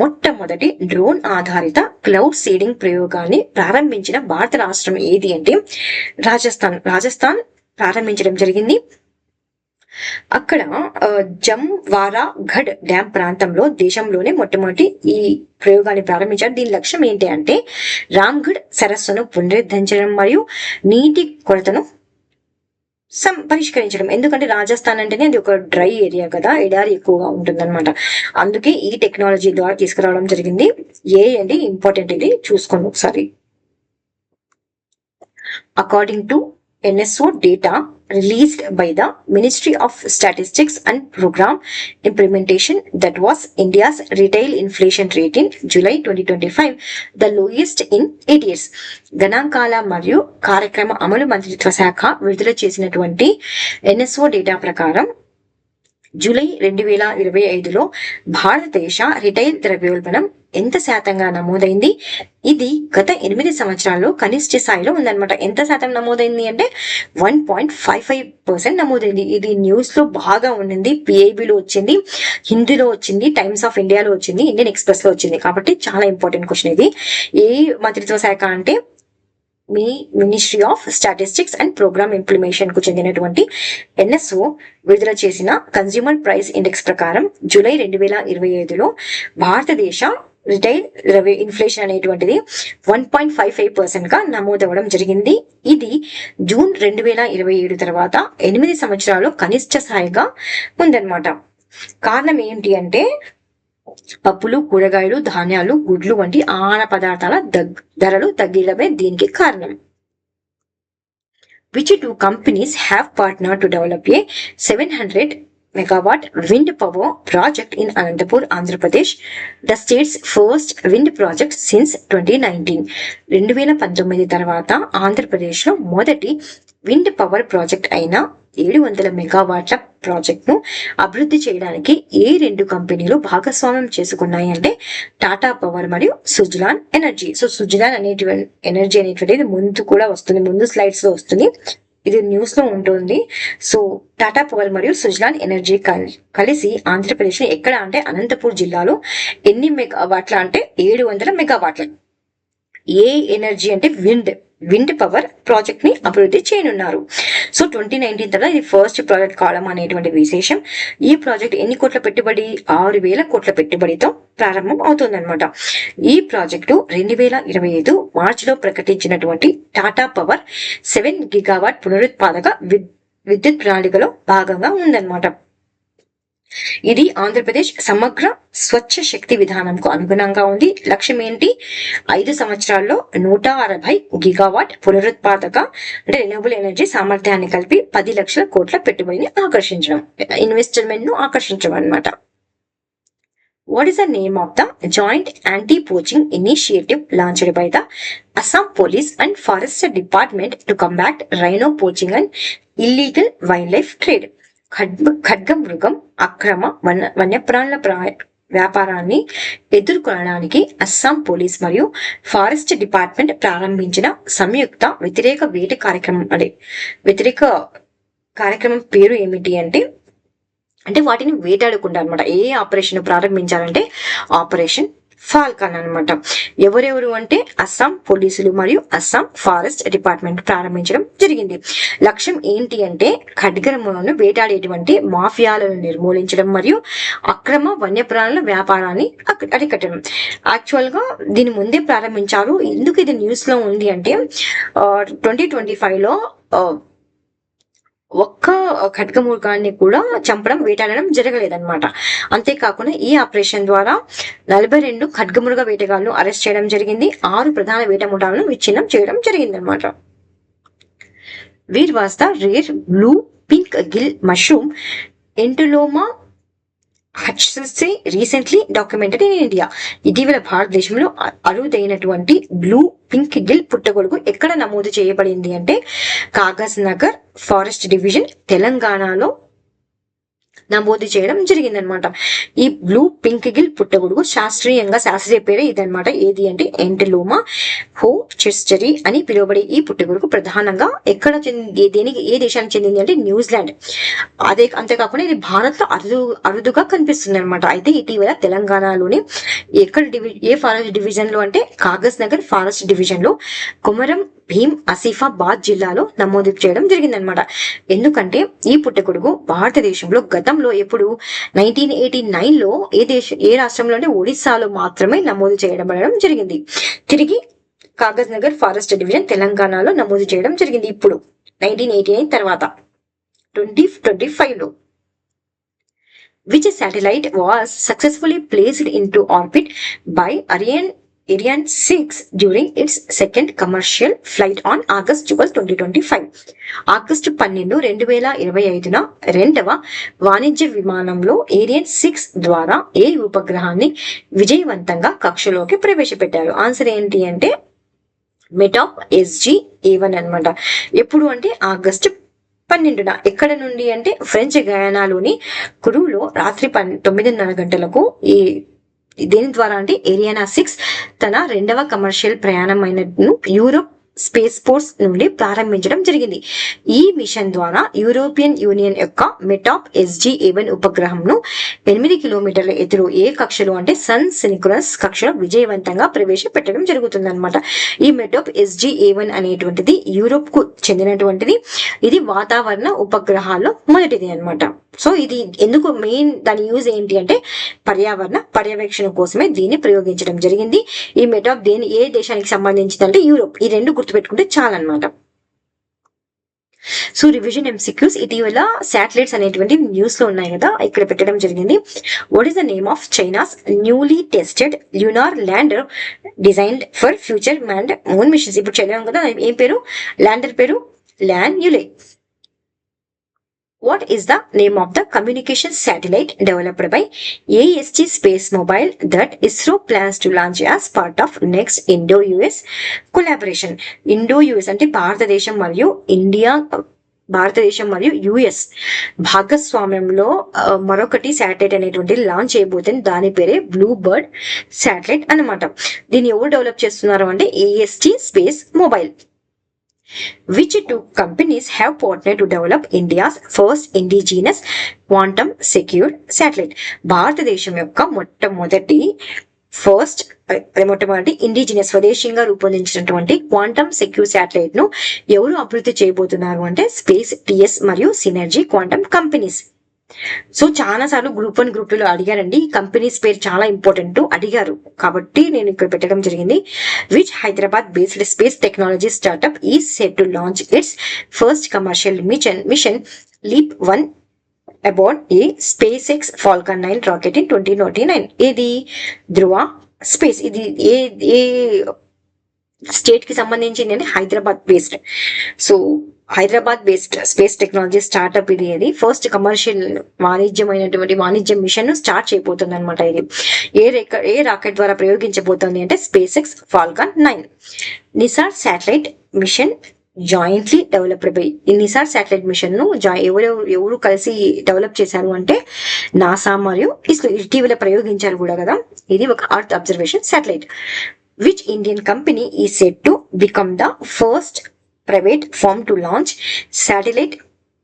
మొట్టమొదటి డ్రోన్ ఆధారిత క్లౌడ్ సీడింగ్ ప్రయోగాన్ని ప్రారంభించిన భారత రాష్ట్రం ఏది అంటే రాజస్థాన్ ప్రారంభించడం జరిగింది. అక్కడ జంవారా ఘడ్ డ్యామ్ ప్రాంతంలో దేశంలోనే మొట్టమొదటి ఈ ప్రయోగాన్ని ప్రారంభించారు. దీని లక్ష్యం ఏంటి అంటే రామ్గఢ్ సరస్సును పునరుద్ధరించడం మరియు నీటి కొరతను పరిష్కరించడం. ఎందుకంటే రాజస్థాన్ అంటేనే అది ఒక డ్రై ఏరియా కదా, ఎడారి ఎక్కువగా ఉంటుందన్నమాట. అందుకే ఈ టెక్నాలజీ ద్వారా తీసుకురావడం జరిగింది. అంటే ఇంపార్టెంట్, ఇది చూసుకోండి ఒకసారి. According to NSO data released by the Ministry of Statistics and Program Implementation, that was India's retail inflation rate in July 2025, the lowest in 8 years. గణాంకాల మరియు కార్యక్రమ అమలు మంత్రిత్వ శాఖ విడుదల చేసినటువంటి NSO డేటా ప్రకారం జూలై 2025లో భారతదేశ రిటైల్ ద్రవ్యోల్బణం ఎంత శాతంగా నమోదైంది? ఇది గత 8 సంవత్సరాల్లో కనిష్ట స్థాయిలో ఉందన్నమాట. ఎంత శాతం నమోదైంది అంటే 1.55% నమోదైంది. ఇది న్యూస్ లో బాగా ఉండింది. PIBలో వచ్చింది, హిందీలో వచ్చింది, టైమ్స్ ఆఫ్ ఇండియాలో వచ్చింది, ఇండియన్ ఎక్స్ప్రెస్ లో వచ్చింది. కాబట్టి చాలా ఇంపార్టెంట్ క్వశ్చన్ ఇది. ఏ మంత్రిత్వ శాఖ అంటే మీ ministry of statistics and programme implementation కు చెందినటువంటి NSO విడుదల చేసిన కన్స్యూమర్ ప్రైస్ ఇండెక్స్ ప్రకారం జూలై 2025లో భారతదేశ రిటైల్ ఇన్ఫ్లేషన్ అనేటువంటిది 1.55% గా నమోదవడం జరిగింది. ఇది జూన్ 2027 తర్వాత 8 సంవత్సరాలు కనిష్ట స్థాయిగా ఉందన్నమాట. కారణం ఏంటి అంటే పప్పులు, కూరగాయలు, ధాన్యాలు, గుడ్లు వంటి ఆహార పదార్థాల ధరలు తగ్గడమే దీనికి కారణం. Which two companies have partnered to develop a 700 megawatt wind power project in Anantapur, Andhra Pradesh, the state's first wind project since 2019. 2019 తర్వాత ఆంధ్రప్రదేశ్ లో మొదటి విండ్ పవర్ ప్రాజెక్ట్ అయిన 700 మెగావాట్ల ప్రాజెక్ట్ ను అభివృద్ధి చేయడానికి ఏ 2 కంపెనీలు భాగస్వామ్యం చేసుకున్నాయి అంటే టాటా పవర్ మరియు Suzlon energy. So Suzlon energy అనేటువంటిది ముందు కూడా వస్తుంది, ముందు స్లైడ్స్ లో వస్తుంది, ఇది న్యూస్ లో ఉంటుంది. సో టాటా పవర్ మరియు సుజలాన్ ఎనర్జీ కలిసి ఆంధ్రప్రదేశ్ లో ఎక్కడ అంటే అనంతపూర్ జిల్లాలో ఎన్ని మెగావాట్ల అంటే 700 మెగావాట్ల. ఏ ఎనర్జీ అంటే విండ్ పవర్ ప్రాజెక్ట్ ని అభివృద్ధి చేయనున్నారు. సో 2019 తర్వాత ఇది ఫస్ట్ ప్రాజెక్ట్ కావడం అనేటువంటి విశేషం. ఈ ప్రాజెక్ట్ ఎన్ని కోట్ల పెట్టుబడి? 6,000 కోట్ల పెట్టుబడితో ప్రారంభం అవుతుందన్నమాట. ఈ ప్రాజెక్టు 2025 మార్చిలో ప్రకటించినటువంటి టాటా పవర్ 7 గిగావాట్ పునరుత్పాదక విద్యుత్ ప్రణాళికలో భాగంగా ఉందన్నమాట. ఇది ఆంధ్రప్రదేశ్ సమగ్ర స్వచ్ఛ శక్తి విధానంకు అనుగుణంగా ఉంది. లక్ష్యం ఏంటి? 5 సంవత్సరాల్లో 160 గిగావాట్ పునరుత్పాదక అంటే రెన్యూబుల్ ఎనర్జీ సామర్థ్యాన్ని కలిపి 10 లక్షల కోట్ల పెట్టుబడిని ఆకర్షించడం, ఇన్వెస్ట్మెంట్ ను ఆకర్షించడం అన్నమాట. What is the name of the joint anti-poaching initiative launched by the Assam Police and Forest Department to combat rhino poaching and illegal wildlife trade? ఖడ్గమృగం అక్రమ వన్యప్రాణుల వ్యాపారాన్ని ఎదుర్కొనడానికి అస్సాం పోలీస్ మరియు ఫారెస్ట్ డిపార్ట్మెంట్ ప్రారంభించిన సంయుక్త వ్యతిరేక కార్యక్రమం పేరు ఏమిటి అంటే వాటిని వేటాడకుండా అనమాట. ఏ ఆపరేషన్ ప్రారంభించారంటే ఆపరేషన్ ఫాల్కన్ అనమాట. ఎవరెవరు అంటే అస్సాం పోలీసులు మరియు అస్సాం ఫారెస్ట్ డిపార్ట్మెంట్ ప్రారంభించడం జరిగింది. లక్ష్యం ఏంటి అంటే ఖడ్గమృగాలను వేటాడేటువంటి మాఫియాలను నిర్మూలించడం మరియు అక్రమ వన్యప్రాణుల వ్యాపారాన్ని అరికట్టడం. యాక్చువల్ గా దీని ముందే ప్రారంభించారు. ఎందుకు ఇది న్యూస్ లో ఉంది అంటే 2025లో ఒక్క ఖడ్గమృగాన్ని కూడా చంపడం, వేటాడడం జరగలేదన్నమాట. అంతేకాకుండా ఈ ఆపరేషన్ ద్వారా 42 ఖడ్గమృగ వేటగాళ్లను అరెస్ట్ చేయడం జరిగింది. 6 ప్రధాన వేట ముఠాలను విచ్ఛిన్నం చేయడం జరిగింది అనమాట. Where was the rare blue pink gill mushroom Entoloma హచ్సీ రీసెంట్లీ డాక్యుమెంటెడ్ ఇన్ ఇండియా. ఇటీవల భారతదేశంలో అరుదైనటువంటి బ్లూ పింక్ గిల్ పుట్టగొడుగు ఎక్కడ నమోదు చేయబడింది అంటే కాగజ్ నగర్ ఫారెస్ట్ డివిజన్ తెలంగాణలో నమోదు చేయడం జరిగిందనమాట. ఈ బ్లూ పింక్ గిల్ పుట్టగొడుగు శాస్త్రీయ పేరు ఇదనమాట. ఏది అంటే ఎంటలోమా హో చెస్టరీ అని పిలువబడే ఈ పుట్టగొడుగు ప్రధానంగా ఎక్కడ ఏ దేశానికి చెందింది అంటే న్యూజిలాండ్. అంతేకాకుండా ఇది భారత్ లో అరుదుగా కనిపిస్తుంది అనమాట. అయితే ఇటీవల తెలంగాణలోని ఏ ఫారెస్ట్ డివిజన్ లో అంటే కాగజ్ నగర్ ఫారెస్ట్ డివిజన్ లో కొమరం భీం ఆసిఫాబాద్ జిల్లాలో నమోదు చేయడం జరిగిందనమాట. ఎందుకంటే ఈ పుట్టగొడుగు భారతదేశంలో గతంలో ఎప్పుడు 1989 లో ఏ రాష్ట్రంలో అంటే ఒడిస్సాలో మాత్రమే నమోదు చేయడం జరిగింది. తిరిగి కాగజ్ నగర్ ఫారెస్ట్ డివిజన్ తెలంగాణలో నమోదు చేయడం జరిగింది ఇప్పుడు 1989 తర్వాత 2025 లో. Which satellite was successfully placed into orbit by Ariane 6 during its second commercial flight on August 12, 2025. August 12, 2025న రెండవ వాణిజ్య విమానంలో ఏరియన్ 6 ద్వారా ఏ ఉపగ్రహాన్ని విజయవంతంగా కక్షలోకి ప్రవేశపెట్టారు? ఆన్సర్ ఏంటి అంటే మెటాప్ SG-A1 అన్నమాట. ఎప్పుడు అంటే ఆగస్టు 12న. ఎక్కడ నుండి అంటే ఫ్రెంచ్ గయానాలోని కురులో రాత్రి 9:30 గంటలకు ఈ దేని ద్వారా అంటే ఏరియానా 6 తన రెండవ కమర్షియల్ ప్రయాణమైనను యూరోప్ స్పేస్ ఫోర్స్ నుండి ప్రారంభించడం జరిగింది. ఈ మిషన్ ద్వారా యూరోపియన్ యూనియన్ యొక్క మెటాప్ SG-A1 ఉపగ్రహంను 8 కిలోమీటర్ల ఎత్తులో ఏ కక్షలో అంటే సన్ సినిక్రస్ కక్షలో విజయవంతంగా ప్రవేశపెట్టడం జరుగుతుంది అనమాట. ఈ మెటాప్ SG-A1 అనేటువంటిది యూరోప్ కు చెందినటువంటిది. ఇది వాతావరణ ఉపగ్రహాల్లో మొదటిది అనమాట. సో ఇది ఎందుకు మెయిన్ దాని యూజ్ ఏంటి అంటే పర్యావరణ పర్యవేక్షణ కోసమే దీన్ని ప్రయోగించడం జరిగింది. ఈ మెటాప్ ఏ దేశానికి సంబంధించింది అంటే యూరోప్. ఈ రెండు గుర్తుపెట్టుకుంటే చాలన్నమాట. సో రివిజన్ MCQs ఇటీవల శాటిలైట్స్ అనేటువంటి న్యూస్ లో ఉన్నాయి కదా, ఇక్కడ పెట్టడం జరిగింది. What is the name of China's newly tested lunar lander designed for future manned moon machines? ఇప్పుడు చదివాం కదా, ఏం పేరు? ల్యాండర్ పేరు LAN యులే. What is the name of the communication satellite developed by AST Space Mobile that ISRO plans to launch as part of next Indo-US collaboration? Indo-US అంటే భారతదేశం మరియు US భాగస్వామ్యంలో మరొకటి శాటిలైట్ అనేటువంటి లాంచ్ చేయబోతుంది. దాని పేరే బ్లూ బర్డ్ శాటిలైట్ అన్నమాట. దీన్ని ఎవరు డెవలప్ చేస్తున్నారు అంటే AST Space Mobile. Which two companies have partnered to develop India's first indigenous quantum secure satellite? భారతదేశం యొక్క మొట్టమొదటి ఇండిజినస్ స్వదేశీయంగా రూపొందించినటువంటి క్వాంటమ్ సెక్యూర్ శాటిలైట్ ను ఎవరు అభివృద్ధి చేయబోతున్నారు అంటే స్పేస్ TS మరియు సినర్జీ క్వాంటమ్ కంపెనీస్. సో చాలా సార్లు గ్రూప్ 1 గ్రూప్ 2 లో అడిగారండి. ఈ కంపెనీస్ పేరు చాలా ఇంపార్టెంట్ అడిగారు కాబట్టి నేను ఇక్కడ పెట్టడం జరిగింది. Which Hyderabad based space technology startup is set to launch its first commercial mission leap 1 about a SpaceX Falcon 9 rocket in 2029? ఇది ధృవ స్పేస్. ఇది ఏ స్టేట్ కి సంబంధించింది అంటే Hyderabad based. So Hyderabad based space technology startup ఇది ఫస్ట్ కమర్షియల్ వాణిజ్య మిషన్ స్టార్ట్ చేయబోతుంది అనమాట. ఇది ఏ రాకెట్ ద్వారా ప్రయోగించబోతోంది అంటే SpaceX Falcon 9. Nisar satellite machine jointly developed by. ఈ నిసార్ శాటిలైట్ మిషన్ ను ఎవరు కలిసి డెవలప్ చేశారు అంటే నాసా మరియు ఇస్రో ఇటీవల ప్రయోగించారు కూడా కదా. ఇది ఒక earth observation satellite. Which Indian company is said to become the first private firm to launch satellite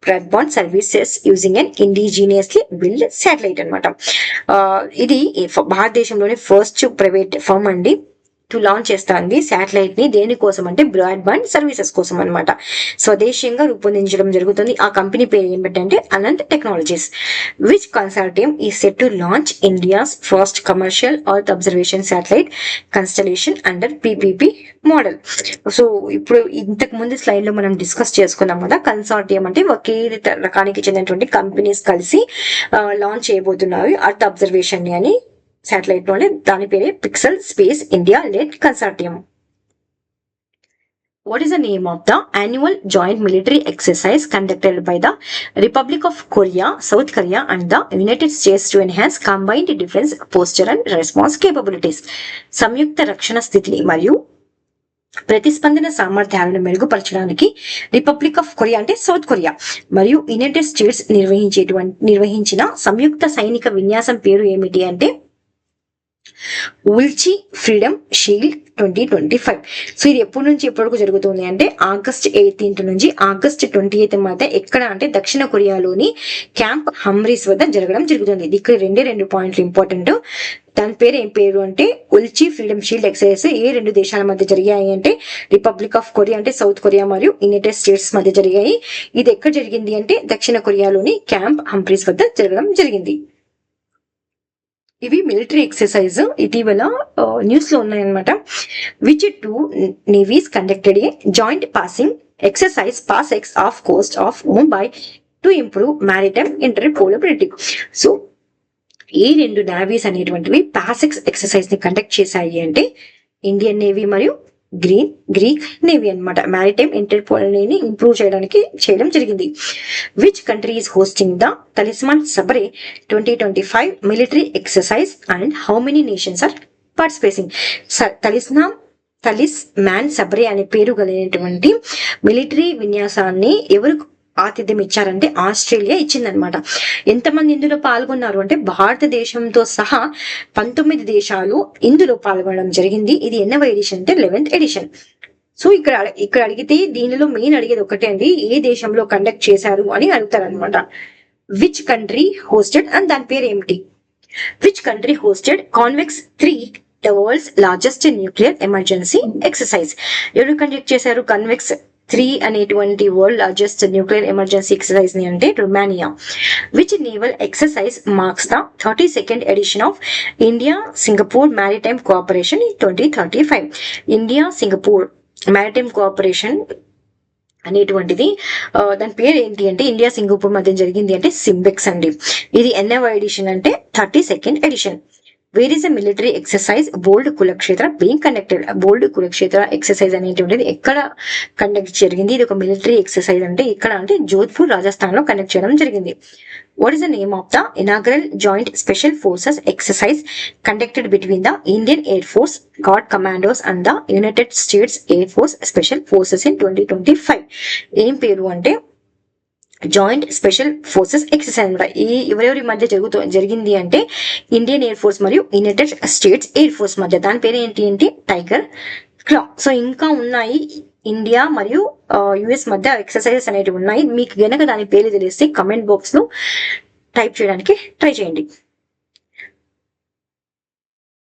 broadband services using an indigenously built satellite అన్నమాట. ఇది భారతదేశంలోనే ఫస్ట్ ప్రైవేట్ ఫర్మ్ అండి టు లాంచ్ చేస్తుంది శాటిలైట్ ని. దేనికోసం అంటే బ్రాడ్బ్యాండ్ సర్వీసెస్ కోసం అనమాట. స్వదేశీయంగా రూపొందించడం జరుగుతుంది. ఆ కంపెనీ పేరు ఏమిటంటే అనంత్ టెక్నాలజీస్. విచ్ కన్సార్టియం ఈ set to launch India's first commercial earth observation satellite constellation under PPP model? So ఇప్పుడు ఇంతకు ముందు స్లైడ్ లో మనం డిస్కస్ చేసుకున్నాం కదా, కన్సార్టియం అంటే ఒకే రకానికి చెందినటువంటి కంపెనీస్ కలిసి లాంచ్ చేయబోతున్నారు ఎర్త్ అబ్జర్వేషన్ ని అని శాటిలైట్ లోనే. దాని పేరే Pixxel Space India led consortium. What is the name of the annual joint military exercise conducted by the Republic of Korea, South Korea and the United States to enhance combined defense posture and response capabilities? సంయుక్త రక్షణ స్థితిని మరియు ప్రతిస్పందన సామర్థ్యాలను మెరుగుపరచడానికి republic of Korea అంటే south Korea మరియు United states నిర్వహించిన సంయుక్త సైనిక విన్యాసం పేరు ఏమిటి అంటే ఉల్చి ఫ్రీడమ్ షీల్డ్ 2025. సో ఇది ఎప్పటి నుంచి ఎప్పటివరకు జరుగుతుంది అంటే ఆగస్ట్ 18 నుంచి ఆగస్ట్ 28 మధ్య ఎక్కడ అంటే దక్షిణ కొరియాలోని క్యాంప్ హమ్రీస్ వద్ద జరుగుతుంది. ఇది ఇక్కడ రెండు పాయింట్లు ఇంపార్టెంట్. దాని పేరు ఏం పేరు అంటే ఉల్చి ఫ్రీడమ్ షీల్డ్ ఎక్సర్సైజ్ ఏ రెండు దేశాల మధ్య జరిగాయి అంటే రిపబ్లిక్ ఆఫ్ కొరియా అంటే సౌత్ కొరియా మరియు యునైటెడ్ స్టేట్స్ మధ్య జరిగాయి. ఇది ఎక్కడ జరిగింది అంటే దక్షిణ కొరియాలోని క్యాంప్ హంఫ్రీస్ వద్ద జరిగింది. ఇవి మిలిటరీ ఎక్సర్సైజ్ ఇటీవల న్యూస్ లో ఉన్నాయన్నమాట. Which two navies conducted a joint passing exercise PASSEX off coast of Mumbai to improve maritime interoperability. So ఈ రెండు నేవీస్ అనేటువంటివి పాసెక్స్ ఎక్సర్సైజ్ ని కండక్ట్ చేశాయి అంటే ఇండియన్ నేవీ మరియు గ్రీక్ నేవీ అనమాట. మ్యారిటైమ్ ఇంటర్పోలని ఇంప్రూవ్ చేయడం జరిగింది. Which country is hosting the Talisman Sabre 2025 military exercise and how many nations are participating. Talisman Sabre అనే పేరు కలిగినటువంటి మిలిటరీ విన్యాసాన్ని ఎవరు ఆతిథ్యం ఇచ్చారంటే ఆస్ట్రేలియా ఇచ్చిందనమాట. ఎంతమంది ఇందులో పాల్గొన్నారు అంటే భారతదేశంతో సహా 19 దేశాలు ఇందులో పాల్గొనడం జరిగింది. ఇది ఎన్నవ ఎడిషన్ అంటే 11th ఎడిషన్. సో ఇక్కడ అడిగితే దీనిలో మెయిన్ అడిగేది ఒకటే అండి, ఏ దేశంలో కండక్ట్ చేశారు అని అడుగుతారు అనమాట. విచ్ కంట్రీ హోస్టెడ్ అని దాని పేరు ఏమిటి? Which country hosted ConvEx 3 the world's largest nuclear emergency exercise. ఎవరు కండక్ట్ చేశారు కాన్వెక్స్ 3 అనేటువంటి world largest nuclear emergency exercise ని అంటే Romania. Which naval exercise marks the 32nd edition of India Singapore maritime cooperation 2035. India Singapore maritime cooperation అనేటువంటిది దాని పేరు ఏంటి అంటే ఇండియా సింగపూర్ మధ్య జరిగింది అంటే సింబెక్స్ అండి. ఇది ఎన్నవ ఎడిషన్ అంటే 32nd edition. Where is a military exercise Bold Kurukshetra being conducted. Bold Kurukshetra exercise అనేటువంటిది ఎక్కడ కండక్ట్ జరిగింది? ఇది ఒక మిలిటరీ ఎక్సర్సైజ్ అంటే ఇక్కడ అంటే జోధ్పూర్ రాజస్థాన్ లో కండక్ట్ చేయడం జరిగింది. What is the name of the inaugural joint special forces exercise conducted between the Indian Air Force guard commandos and the United States Air Force special forces in 2025? ఏం పేరు అంటే joint special forces exercise అనమాట. ఈ ఎవరెవరి మధ్య జరిగింది అంటే Indian Air force మరియు యునైటెడ్ స్టేట్స్ ఎయిర్ ఫోర్స్ మధ్య. దాని పేరు ఏంటి అంటే టైగర్ క్లా. సో ఇంకా ఉన్నాయి ఇండియా మరియు యుఎస్ మధ్య ఎక్సర్సైజెస్ అనేవి ఉన్నాయి. మీకు గనక దాని పేరు తెలిస్తే కమెంట్ బాక్స్ లో టైప్ చేయడానికి ట్రై చేయండి.